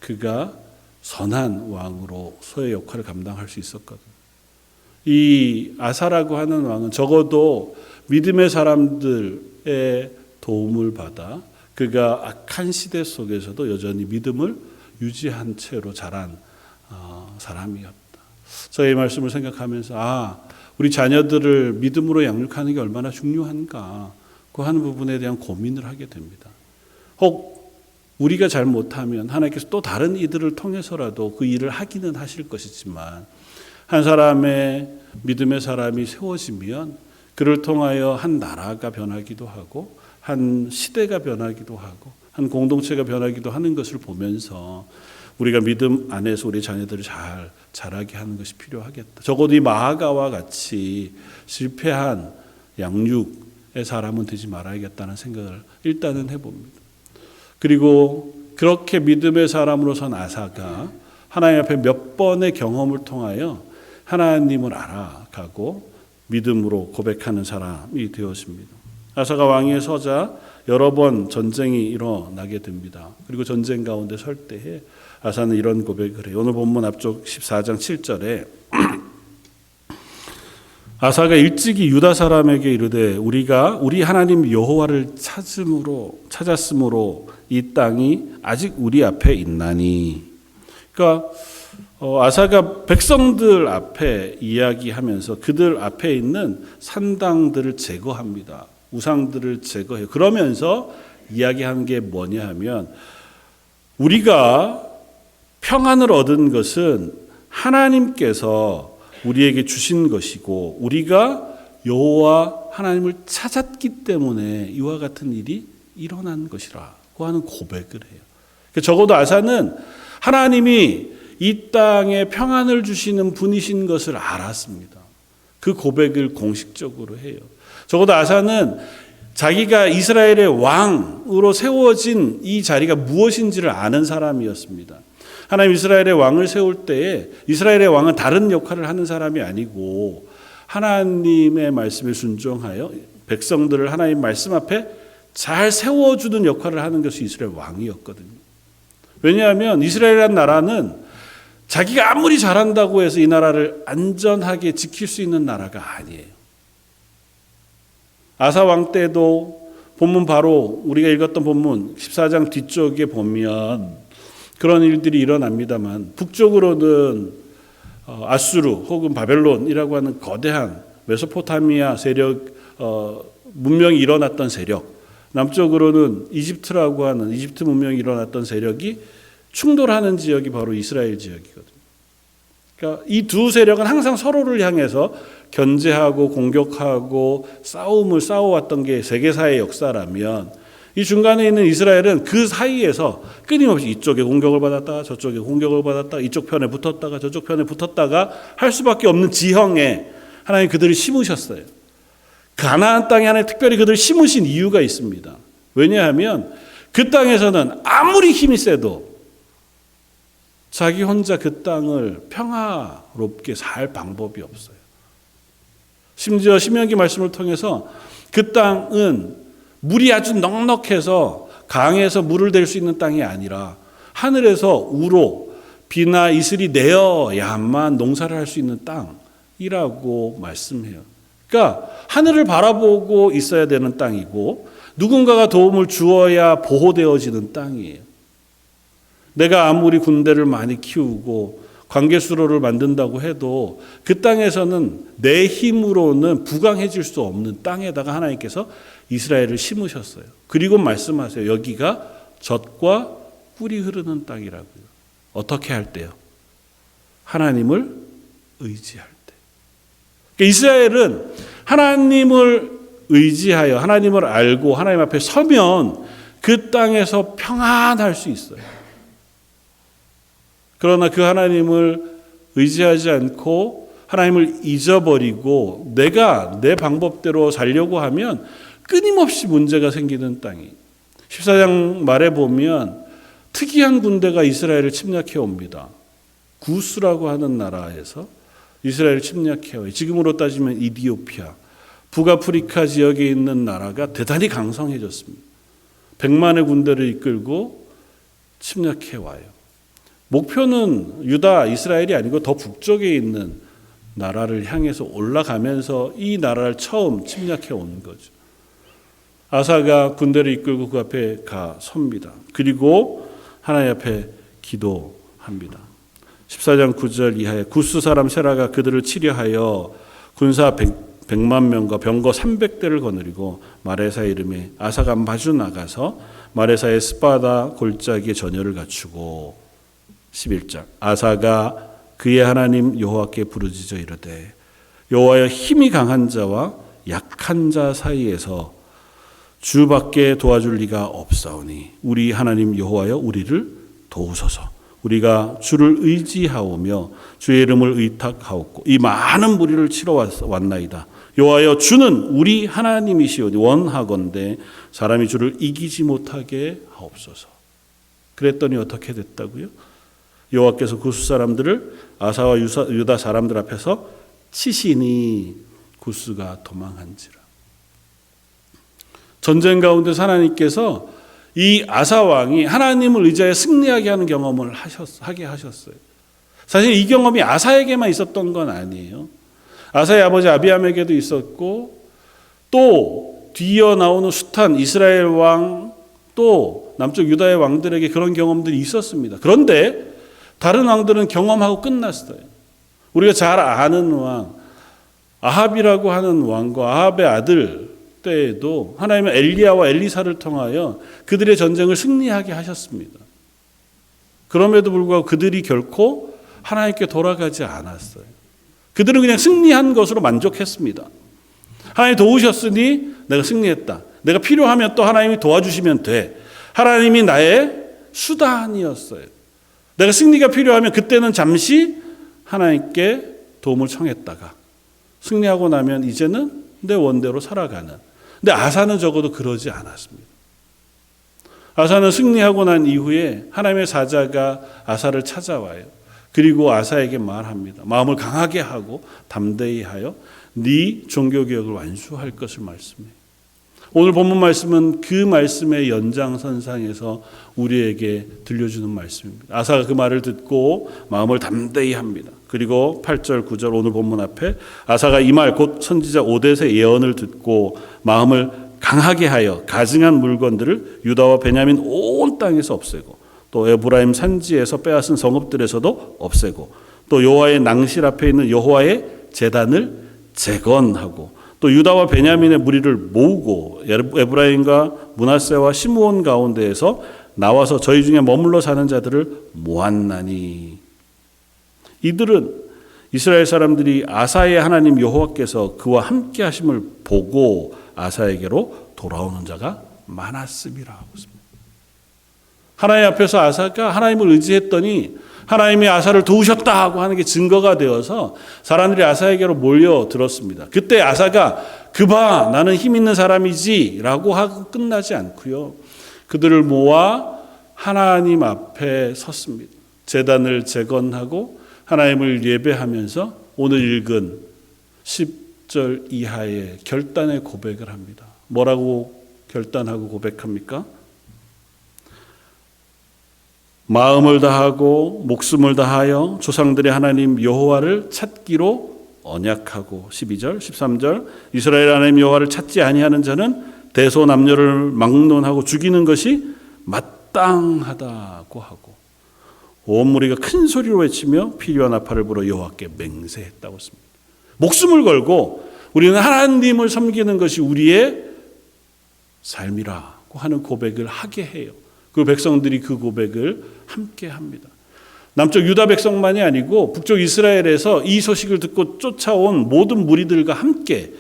그가 선한 왕으로 소의 역할을 감당할 수 있었거든요. 이 아사라고 하는 왕은 적어도 믿음의 사람들의 도움을 받아 그가 악한 시대 속에서도 여전히 믿음을 유지한 채로 자란 사람이었다. 저의 말씀을 생각하면서 우리 자녀들을 믿음으로 양육하는 게 얼마나 중요한가 그 하는 부분에 대한 고민을 하게 됩니다. 혹 우리가 잘못하면 하나님께서 또 다른 이들을 통해서라도 그 일을 하기는 하실 것이지만 한 사람의 믿음의 사람이 세워지면 그를 통하여 한 나라가 변하기도 하고 한 시대가 변하기도 하고 한 공동체가 변하기도 하는 것을 보면서 우리가 믿음 안에서 우리 자녀들을 잘 자라게 하는 것이 필요하겠다. 적어도 이 마아가와 같이 실패한 양육의 사람은 되지 말아야겠다는 생각을 일단은 해봅니다. 그리고 그렇게 믿음의 사람으로선 아사가 하나님 앞에 몇 번의 경험을 통하여 하나님을 알아가고 믿음으로 고백하는 사람이 되었습니다. 아사가 왕위에 서자 여러 번 전쟁이 일어나게 됩니다. 그리고 전쟁 가운데 설 때에 아사는 이런 고백을 해요. 오늘 본문 앞쪽 14장 7절에 아사가 일찍이 유다 사람에게 이르되 우리가 우리 하나님 여호와를 찾았으므로 이 땅이 아직 우리 앞에 있나니. 그러니까 아사가 백성들 앞에 이야기하면서 그들 앞에 있는 산당들을 제거합니다. 우상들을 제거해요. 그러면서 이야기하는 게 뭐냐 하면 우리가 평안을 얻은 것은 하나님께서 우리에게 주신 것이고 우리가 여호와 하나님을 찾았기 때문에 이와 같은 일이 일어난 것이라고 하는 고백을 해요. 적어도 아사는 하나님이 이 땅에 평안을 주시는 분이신 것을 알았습니다. 그 고백을 공식적으로 해요. 적어도 아사는 자기가 이스라엘의 왕으로 세워진 이 자리가 무엇인지를 아는 사람이었습니다. 하나님 이스라엘의 왕을 세울 때에 이스라엘의 왕은 다른 역할을 하는 사람이 아니고 하나님의 말씀에 순종하여 백성들을 하나님 말씀 앞에 잘 세워주는 역할을 하는 것이 이스라엘 왕이었거든요. 왜냐하면 이스라엘이라는 나라는 자기가 아무리 잘한다고 해서 이 나라를 안전하게 지킬 수 있는 나라가 아니에요. 아사 왕 때도 본문 바로 우리가 읽었던 본문 14장 뒤쪽에 보면 그런 일들이 일어납니다만 북쪽으로는 아수르 혹은 바벨론이라고 하는 거대한 메소포타미아 세력 문명이 일어났던 세력, 남쪽으로는 이집트라고 하는 이집트 문명이 일어났던 세력이 충돌하는 지역이 바로 이스라엘 지역이거든요. 그러니까 이 두 세력은 항상 서로를 향해서 견제하고 공격하고 싸움을 싸워왔던 게 세계사의 역사라면 이 중간에 있는 이스라엘은 그 사이에서 끊임없이 이쪽에 공격을 받았다가 저쪽에 공격을 받았다가 이쪽 편에 붙었다가 저쪽 편에 붙었다가 할 수밖에 없는 지형에 하나님 그들을 심으셨어요. 가나안 땅에 하나님 특별히 그들을 심으신 이유가 있습니다. 왜냐하면 그 땅에서는 아무리 힘이 세도 자기 혼자 그 땅을 평화롭게 살 방법이 없어요. 심지어 신명기 말씀을 통해서 그 땅은 물이 아주 넉넉해서 강에서 물을 댈 수 있는 땅이 아니라 하늘에서 우로 비나 이슬이 내어야만 농사를 할 수 있는 땅이라고 말씀해요. 그러니까 하늘을 바라보고 있어야 되는 땅이고 누군가가 도움을 주어야 보호되어지는 땅이에요. 내가 아무리 군대를 많이 키우고 관계수로를 만든다고 해도 그 땅에서는 내 힘으로는 부강해질 수 없는 땅에다가 하나님께서 이스라엘을 심으셨어요. 그리고 말씀하세요. 여기가 젖과 꿀이 흐르는 땅이라고요. 어떻게 할 때요? 하나님을 의지할 때. 그러니까 이스라엘은 하나님을 의지하여 하나님을 알고 하나님 앞에 서면 그 땅에서 평안할 수 있어요. 그러나 그 하나님을 의지하지 않고 하나님을 잊어버리고 내가 내 방법대로 살려고 하면 끊임없이 문제가 생기는 땅이. 14장 말에 보면 특이한 군대가 이스라엘을 침략해 옵니다. 구스라고 하는 나라에서 이스라엘을 침략해 와요. 지금으로 따지면 이디오피아, 북아프리카 지역에 있는 나라가 대단히 강성해졌습니다. 100만의 군대를 이끌고 침략해 와요. 목표는 유다, 이스라엘이 아니고 더 북쪽에 있는 나라를 향해서 올라가면서 이 나라를 처음 침략해 온 거죠. 아사가 군대를 이끌고 그 앞에 가 섭니다. 그리고 하나님 앞에 기도합니다. 14장 9절 이하에 구스 사람 세라가 그들을 치려하여 군사 100만 명과 병거 300대를 거느리고 마레사 이름에 아사가 마주 나가서 마레사의 스바다 골짜기에 전열을 갖추고 11절 아사가 그의 하나님 여호와께 부르짖어 이르되 여호와여 힘이 강한 자와 약한 자 사이에서 주밖에 도와줄 리가 없사오니 우리 하나님 여호와여 우리를 도우소서. 우리가 주를 의지하오며 주의 이름을 의탁하옵고 이 많은 무리를 치러 왔나이다. 여호와여 주는 우리 하나님이시오니 원하건대 사람이 주를 이기지 못하게 하옵소서. 그랬더니 어떻게 됐다고요? 여호와께서 구스 사람들을 아사와 유다 사람들 앞에서 치시니 구스가 도망한지라. 전쟁 가운데서 하나님께서 이 아사 왕이 하나님을 의지하여 승리하게 하는 경험을 하게 하셨어요. 사실 이 경험이 아사에게만 있었던 건 아니에요. 아사의 아버지 아비암에게도 있었고 또 뒤이어 나오는 숱한 이스라엘 왕 또 남쪽 유다의 왕들에게 그런 경험들이 있었습니다. 그런데 다른 왕들은 경험하고 끝났어요. 우리가 잘 아는 왕 아합이라고 하는 왕과 아합의 아들 때에도 하나님은 엘리야와 엘리사를 통하여 그들의 전쟁을 승리하게 하셨습니다. 그럼에도 불구하고 그들이 결코 하나님께 돌아가지 않았어요. 그들은 그냥 승리한 것으로 만족했습니다. 하나님이 도우셨으니 내가 승리했다. 내가 필요하면 또 하나님이 도와주시면 돼. 하나님이 나의 수단이었어요. 내가 승리가 필요하면 그때는 잠시 하나님께 도움을 청했다가 승리하고 나면 이제는 내 원대로 살아가는. 근데 아사는 적어도 그러지 않았습니다. 아사는 승리하고 난 이후에 하나님의 사자가 아사를 찾아와요. 그리고 아사에게 말합니다. 마음을 강하게 하고 담대히 하여 네 종교개혁을 완수할 것을 말씀해요. 오늘 본문 말씀은 그 말씀의 연장선상에서 우리에게 들려주는 말씀입니다. 아사가 그 말을 듣고 마음을 담대히 합니다. 그리고 8절 9절 오늘 본문 앞에 아사가 이 말 곧 선지자 오뎃의 예언을 듣고 마음을 강하게 하여 가증한 물건들을 유다와 베냐민 온 땅에서 없애고 또 에브라임 산지에서 빼앗은 성읍들에서도 없애고 또 여호와의 낭실 앞에 있는 여호와의 제단을 재건하고 또 유다와 베냐민의 무리를 모으고 에브라임과 므낫세와 시므온 가운데에서 나와서 저희 중에 머물러 사는 자들을 모았나니 이들은 이스라엘 사람들이 아사의 하나님 여호와께서 그와 함께 하심을 보고 아사에게로 돌아오는 자가 많았음이라 하고 있습니다. 하나님 앞에서 아사가 하나님을 의지했더니 하나님이 아사를 도우셨다 하고 하는 게 증거가 되어서 사람들이 아사에게로 몰려들었습니다. 그때 아사가 그봐 나는 힘 있는 사람이지 라고 하고 끝나지 않고요. 그들을 모아 하나님 앞에 섰습니다. 제단을 재건하고 하나님을 예배하면서 오늘 읽은 10절 이하의 결단의 고백을 합니다. 뭐라고 결단하고 고백합니까? 마음을 다하고 목숨을 다하여 조상들의 하나님 여호와를 찾기로 언약하고 12절 13절 이스라엘 하나님 여호와를 찾지 아니하는 자는 대소남녀를 막론하고 죽이는 것이 마땅하다고 하고 온 무리가 큰 소리로 외치며 피리와 나팔을 불어 여호와께 맹세했다고 했습니다. 목숨을 걸고 우리는 하나님을 섬기는 것이 우리의 삶이라고 하는 고백을 하게 해요. 그 백성들이 그 고백을 함께 합니다. 남쪽 유다 백성만이 아니고 북쪽 이스라엘에서 이 소식을 듣고 쫓아온 모든 무리들과 함께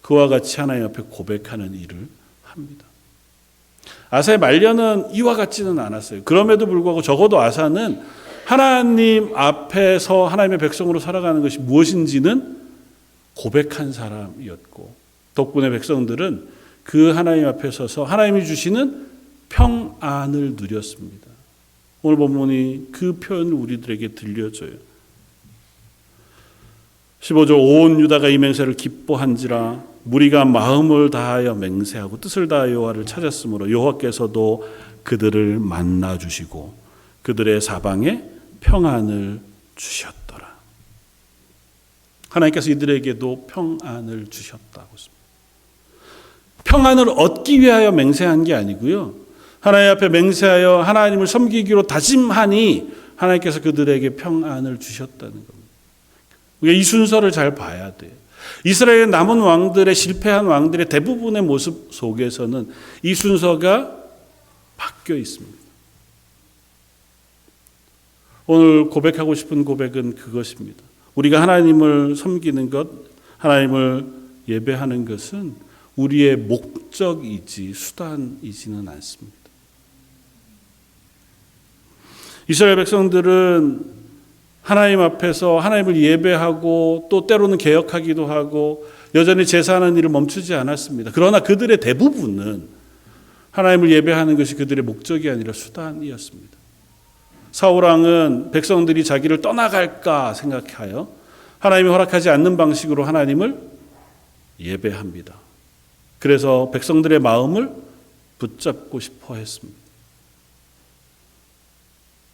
그와 같이 하나님 앞에 고백하는 일을 합니다. 아사의 말년은 이와 같지는 않았어요. 그럼에도 불구하고 적어도 아사는 하나님 앞에서 하나님의 백성으로 살아가는 것이 무엇인지는 고백한 사람이었고 덕분에 백성들은 그 하나님 앞에 서서 하나님이 주시는 평안을 누렸습니다. 오늘 본문이 그 표현을 우리들에게 들려줘요. 15절 온 유다가 이 맹세를 기뻐한지라 무리가 마음을 다하여 맹세하고 뜻을 다하여 여호와를 찾았으므로 여호와께서도 그들을 만나 주시고 그들의 사방에 평안을 주셨더라. 하나님께서 이들에게도 평안을 주셨다고 했습니다. 평안을 얻기 위하여 맹세한 게 아니고요. 하나님 앞에 맹세하여 하나님을 섬기기로 다짐하니 하나님께서 그들에게 평안을 주셨다는 겁니다. 우리가 이 순서를 잘 봐야 돼요. 이스라엘의 남은 왕들의 실패한 왕들의 대부분의 모습 속에서는 이 순서가 바뀌어 있습니다. 오늘 고백하고 싶은 고백은 그것입니다. 우리가 하나님을 섬기는 것, 하나님을 예배하는 것은 우리의 목적이지 수단이지는 않습니다. 이스라엘 백성들은 하나님 앞에서 하나님을 예배하고 또 때로는 개혁하기도 하고 여전히 제사하는 일을 멈추지 않았습니다. 그러나 그들의 대부분은 하나님을 예배하는 것이 그들의 목적이 아니라 수단이었습니다. 사울왕은 백성들이 자기를 떠나갈까 생각하여 하나님이 허락하지 않는 방식으로 하나님을 예배합니다. 그래서 백성들의 마음을 붙잡고 싶어 했습니다.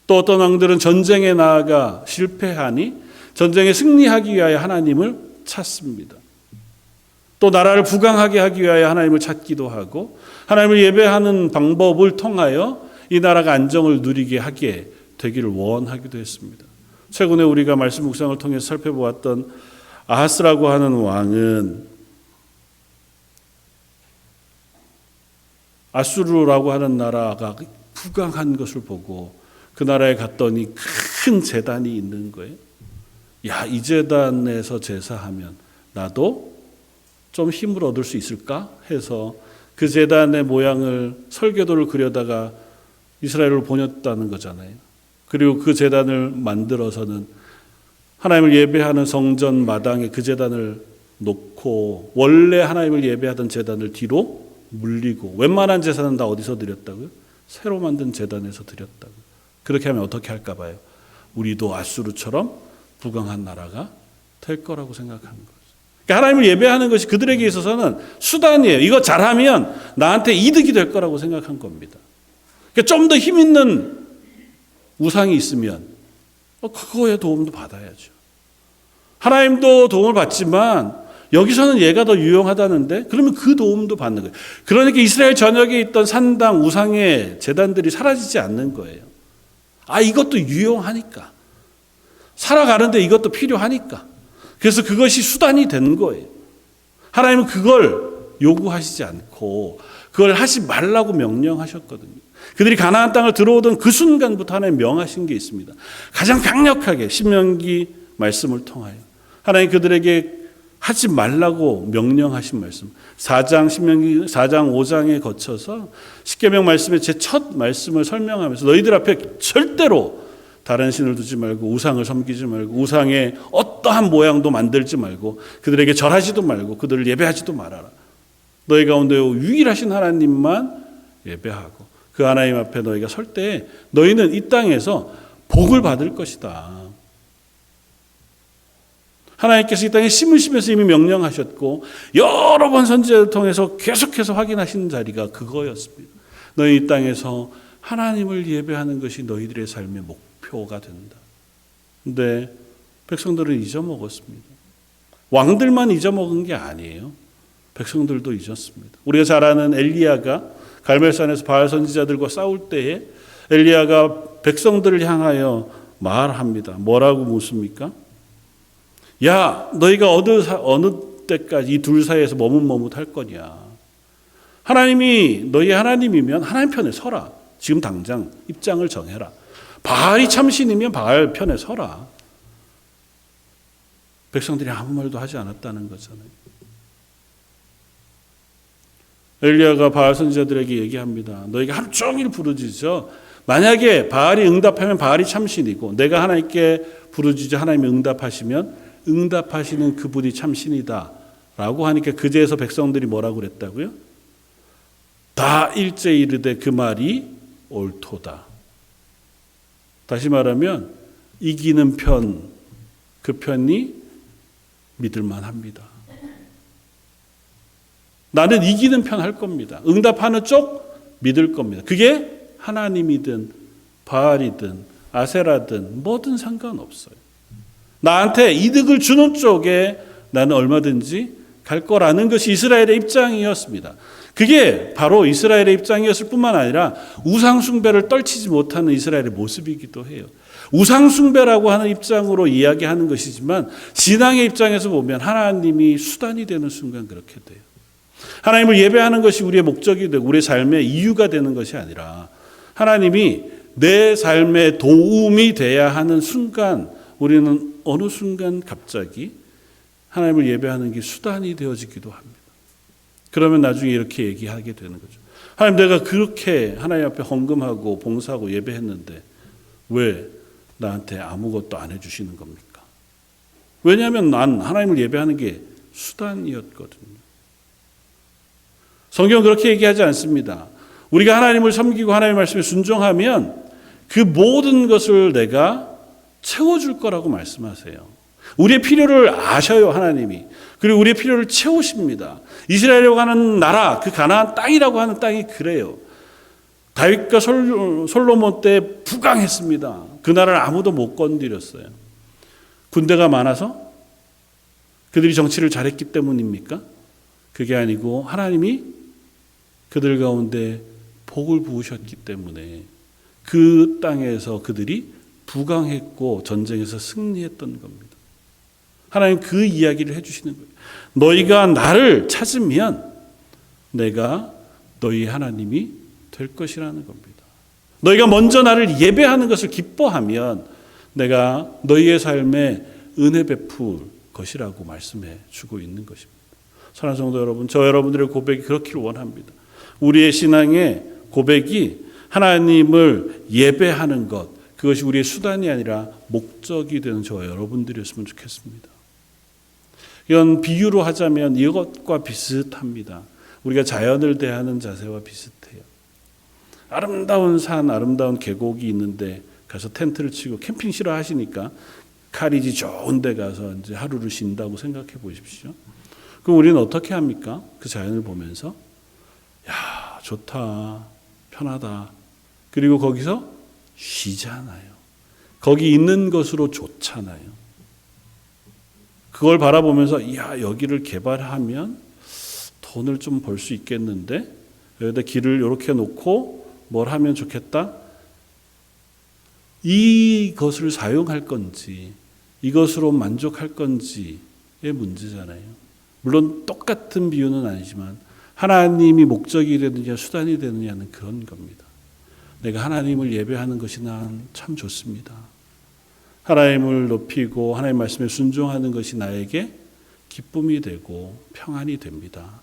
또 어떤 왕들은 전쟁에 나아가 실패하니 전쟁에 승리하기 위하여 하나님을 찾습니다. 또 나라를 부강하게 하기 위하여 하나님을 찾기도 하고 하나님을 예배하는 방법을 통하여 이 나라가 안정을 누리게 하게 되기를 원하기도 했습니다. 최근에 우리가 말씀 묵상을 통해서 살펴보았던 아하스라고 하는 왕은 아수르라고 하는 나라가 부강한 것을 보고 그 나라에 갔더니 큰 제단이 있는 거예요. 야, 이 제단에서 제사하면 나도 좀 힘을 얻을 수 있을까 해서 그 제단의 모양을 설계도를 그려다가 이스라엘로 보냈다는 거잖아요. 그리고 그 제단을 만들어서는 하나님을 예배하는 성전 마당에 그 제단을 놓고 원래 하나님을 예배하던 제단을 뒤로 물리고 웬만한 제사는 다 어디서 드렸다고요? 새로 만든 제단에서 드렸다고요. 그렇게 하면 어떻게 할까 봐요? 우리도 아수르처럼 부강한 나라가 될 거라고 생각한 거죠. 그러니까 하나님을 예배하는 것이 그들에게 있어서는 수단이에요. 이거 잘하면 나한테 이득이 될 거라고 생각한 겁니다. 그러니까 좀 더 힘 있는 우상이 있으면 그거에 도움도 받아야죠. 하나님도 도움을 받지만 여기서는 얘가 더 유용하다는데 그러면 그 도움도 받는 거예요. 그러니까 이스라엘 전역에 있던 산당 우상의 제단들이 사라지지 않는 거예요. 아, 이것도 유용하니까. 살아가는데 이것도 필요하니까. 그래서 그것이 수단이 된 거예요. 하나님은 그걸 요구하시지 않고 그걸 하지 말라고 명령하셨거든요. 그들이 가나안 땅을 들어오던 그 순간부터 하나님 명하신 게 있습니다. 가장 강력하게 신명기 말씀을 통하여 하나님 그들에게 하지 말라고 명령하신 말씀. 4장 신명기 4장 5장에 거쳐서 십계명 말씀의 제 첫 말씀을 설명하면서 너희들 앞에 절대로 다른 신을 두지 말고 우상을 섬기지 말고 우상의 어떠한 모양도 만들지 말고 그들에게 절하지도 말고 그들을 예배하지도 말아라. 너희 가운데 유일하신 하나님만 예배하고 그 하나님 앞에 너희가 설 때 너희는 이 땅에서 복을 받을 것이다. 하나님께서 이 땅에 심으시면서 이미 명령하셨고 여러 번 선지자를 통해서 계속해서 확인하신 자리가 그거였습니다. 너희 이 땅에서 하나님을 예배하는 것이 너희들의 삶의 목표가 된다. 그런데 백성들은 잊어먹었습니다. 왕들만 잊어먹은 게 아니에요. 백성들도 잊었습니다. 우리가 잘 아는 엘리야가 갈멜산에서 바알 선지자들과 싸울 때에 엘리야가 백성들을 향하여 말합니다. 뭐라고 묻습니까? 야, 너희가 어느 때까지 이 둘 사이에서 머뭇머뭇할 거냐. 하나님이 너희 하나님이면 하나님 편에 서라. 지금 당장 입장을 정해라. 바알이 참신이면 바알 편에 서라. 백성들이 아무 말도 하지 않았다는 거잖아요. 엘리야가 바알 선지자들에게 얘기합니다. 너희가 하루 종일 부르짖어. 만약에 바알이 응답하면 바알이 참신이고 내가 하나님께 부르짖어 하나님이 응답하시면 응답하시는 그분이 참신이다 라고 하니까 그제서 백성들이 뭐라고 그랬다고요? 다 일제 이르되 그 말이 옳도다. 다시 말하면 이기는 편, 그 편이 믿을만 합니다. 나는 이기는 편 할 겁니다. 응답하는 쪽 믿을 겁니다. 그게 하나님이든 바알이든 아세라든 뭐든 상관없어요. 나한테 이득을 주는 쪽에 나는 얼마든지 갈 거라는 것이 이스라엘의 입장이었습니다. 그게 바로 이스라엘의 입장이었을 뿐만 아니라 우상 숭배를 떨치지 못하는 이스라엘의 모습이기도 해요. 우상 숭배라고 하는 입장으로 이야기하는 것이지만 신앙의 입장에서 보면 하나님이 수단이 되는 순간 그렇게 돼요. 하나님을 예배하는 것이 우리의 목적이 되고 우리의 삶의 이유가 되는 것이 아니라 하나님이 내 삶의 도움이 돼야 하는 순간 우리는 어느 순간 갑자기 하나님을 예배하는 게 수단이 되어지기도 합니다. 그러면 나중에 이렇게 얘기하게 되는 거죠. 하나님, 내가 그렇게 하나님 앞에 헌금하고 봉사하고 예배했는데 왜 나한테 아무것도 안 해주시는 겁니까? 왜냐하면 난 하나님을 예배하는 게 수단이었거든요. 성경은 그렇게 얘기하지 않습니다. 우리가 하나님을 섬기고 하나님의 말씀에 순종하면 그 모든 것을 내가 채워줄 거라고 말씀하세요. 우리의 필요를 아셔요, 하나님이. 그리고 우리의 필요를 채우십니다. 이스라엘이라고 하는 나라, 그 가나안 땅이라고 하는 땅이 그래요. 다윗과 솔로몬 때 부강했습니다. 그 나라를 아무도 못 건드렸어요. 군대가 많아서 그들이 정치를 잘했기 때문입니까? 그게 아니고 하나님이 그들 가운데 복을 부으셨기 때문에 그 땅에서 그들이 부강했고 전쟁에서 승리했던 겁니다. 하나님 그 이야기를 해주시는 거예요. 너희가 나를 찾으면 내가 너희 하나님이 될 것이라는 겁니다. 너희가 먼저 나를 예배하는 것을 기뻐하면 내가 너희의 삶에 은혜 베풀 것이라고 말씀해 주고 있는 것입니다. 사랑하는 성도 여러분, 저 여러분들의 고백이 그렇기를 원합니다. 우리의 신앙의 고백이 하나님을 예배하는 것, 그것이 우리의 수단이 아니라 목적이 되는 저와 여러분들이었으면 좋겠습니다. 이건 비유로 하자면 이것과 비슷합니다. 우리가 자연을 대하는 자세와 비슷해요. 아름다운 산, 아름다운 계곡이 있는데 가서 텐트를 치고 캠핑 싫어하시니까 카리지 좋은 데 가서 이제 하루를 쉰다고 생각해 보십시오. 그럼 우리는 어떻게 합니까? 그 자연을 보면서 야, 좋다, 편하다. 그리고 거기서 쉬잖아요. 거기 있는 것으로 좋잖아요. 그걸 바라보면서 야, 여기를 개발하면 돈을 좀 벌 수 있겠는데 여기다 길을 이렇게 놓고 뭘 하면 좋겠다. 이것을 사용할 건지 이것으로 만족할 건지의 문제잖아요. 물론 똑같은 비유는 아니지만 하나님이 목적이 되느냐 수단이 되느냐는 그런 겁니다. 내가 하나님을 예배하는 것이 난 참 좋습니다. 하나님을 높이고 하나님 말씀에 순종하는 것이 나에게 기쁨이 되고 평안이 됩니다.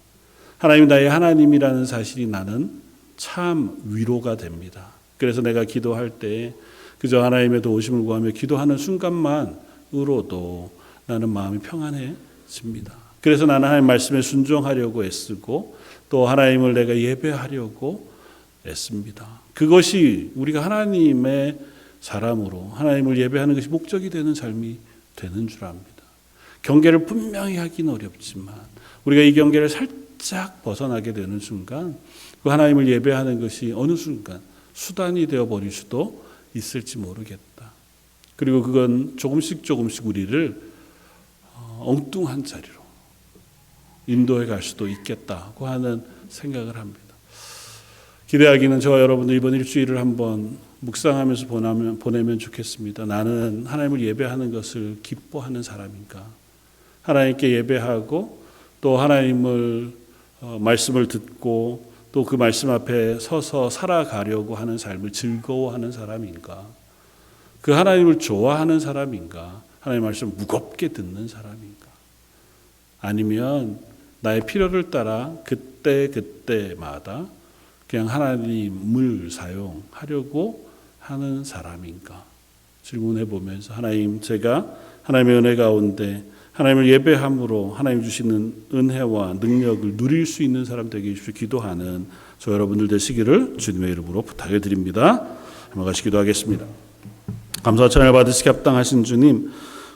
하나님이 나의 하나님이라는 사실이 나는 참 위로가 됩니다. 그래서 내가 기도할 때 그저 하나님의 도우심을 구하며 기도하는 순간만으로도 나는 마음이 평안해집니다. 그래서 나는 하나님 말씀에 순종하려고 애쓰고 또 하나님을 내가 예배하려고 애씁니다. 그것이 우리가 하나님의 사람으로 하나님을 예배하는 것이 목적이 되는 삶이 되는 줄 압니다. 경계를 분명히 하기는 어렵지만 우리가 이 경계를 살짝 벗어나게 되는 순간 그 하나님을 예배하는 것이 어느 순간 수단이 되어버릴 수도 있을지 모르겠다. 그리고 그건 조금씩 우리를 엉뚱한 자리로 인도해 갈 수도 있겠다고 하는 생각을 합니다. 기대하기는 저와 여러분들 이번 일주일을 한번 묵상하면서 보내면 좋겠습니다. 나는 하나님을 예배하는 것을 기뻐하는 사람인가? 하나님께 예배하고 또 하나님을 말씀을 듣고 또 그 말씀 앞에 서서 살아가려고 하는 삶을 즐거워하는 사람인가? 그 하나님을 좋아하는 사람인가? 하나님 말씀을 무겁게 듣는 사람인가? 아니면 나의 필요를 따라 그때마다 그냥 하나님을 사용하려고 하는 사람인가? 질문해 보면서 하나님, 제가 하나님의 은혜 가운데 하나님을 예배함으로 하나님 주시는 은혜와 능력을 누릴 수 있는 사람 되게 해주시고 기도하는 저 여러분들 되시기를 주님의 이름으로 부탁을 드립니다. 한번 같이 기도하겠습니다. 감사와 찬양을 받으시기 합당하신 주님,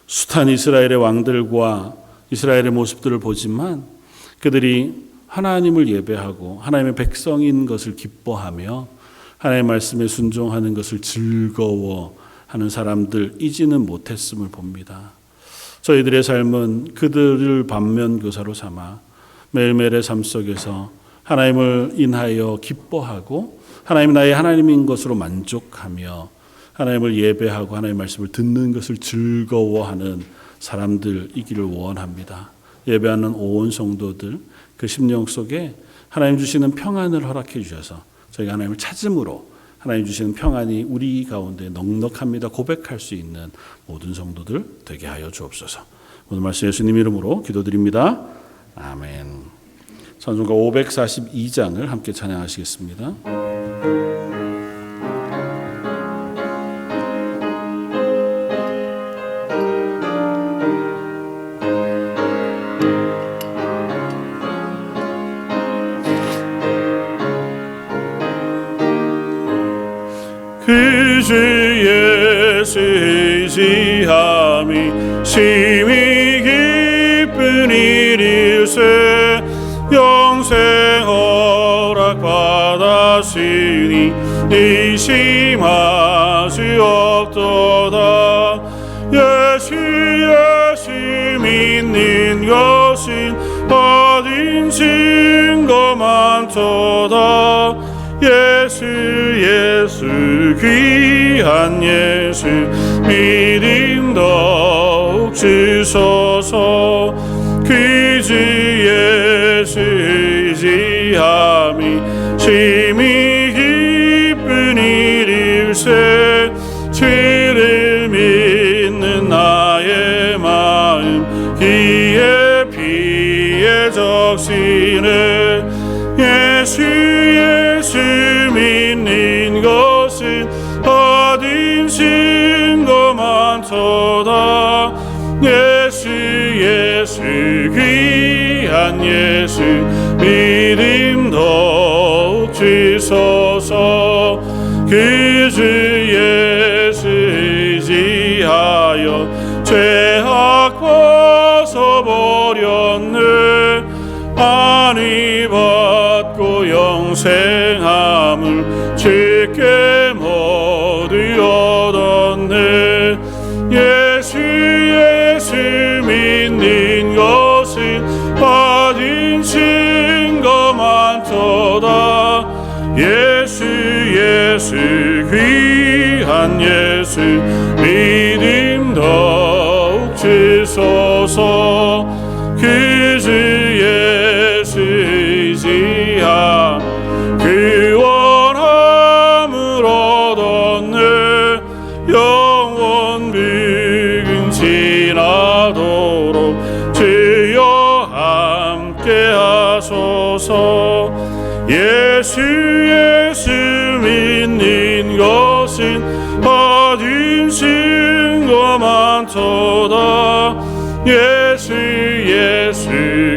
숱한 이스라엘의 왕들과 이스라엘의 모습들을 보지만 그들이 하나님을 예배하고 하나님의 백성인 것을 기뻐하며 하나님의 말씀에 순종하는 것을 즐거워하는 사람들이지는 못했음을 봅니다. 저희들의 삶은 그들을 반면교사로 삼아 매일매일의 삶 속에서 하나님을 인하여 기뻐하고 하나님 나의 하나님인 것으로 만족하며 하나님을 예배하고 하나님의 말씀을 듣는 것을 즐거워하는 사람들이기를 원합니다. 예배하는 온 성도들 그 심령 속에 하나님 주시는 평안을 허락해 주셔서 저희가 하나님을 찾음으로 하나님 주시는 평안이 우리 가운데 넉넉합니다 고백할 수 있는 모든 성도들 되게 하여 주옵소서. 오늘 말씀 예수님 이름으로 기도드립니다. 아멘. 찬송가 542장을 함께 찬양하시겠습니다. 그 주 예수 의지함이 심히 기쁜 일일세 영생 허락 받았으니 의심하시옵도다. 예수 믿는 것은 얻은 증거 많도다. 예수 귀한 예수 믿음 더욱 주소서. 그 주 예수 의지함이 심히 기쁜 일일세 주를 믿는 나의 마음 기에 피에 적시네. 예수 믿는 것은 얻은 증거 많도다. 예수 귀한 예수 믿음 더욱 주소서. 그 주 예수 의지하여 죄악 벗어버렸네. 안위 받고 영생함을 주께 모두 얻었네. 예수 믿는 것은 받은 증거 많도다. 예수 귀한 예수 믿음 더욱 주소서. 그 주 예수 의지함 구원함을 얻었네. 영원 비근 지나도록 주여 함께 하소서. 예수 믿는 것은 얻은 증거 많도다. 예수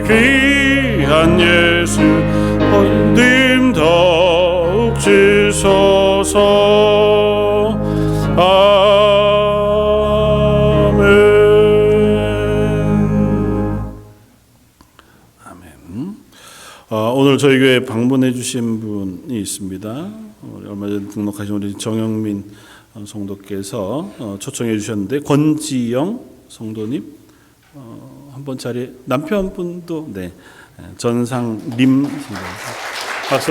귀한 예수 믿음 더욱 주소서. 아멘. 아멘. 오늘 저희 교회 방문해 주신 분이 있습니다. 얼마 전에 등록하신 우리 정영민 성도께서 초청해 주셨는데 권지영 성도님 한번 자리에 남편분도 네 전상림 성도님 박수로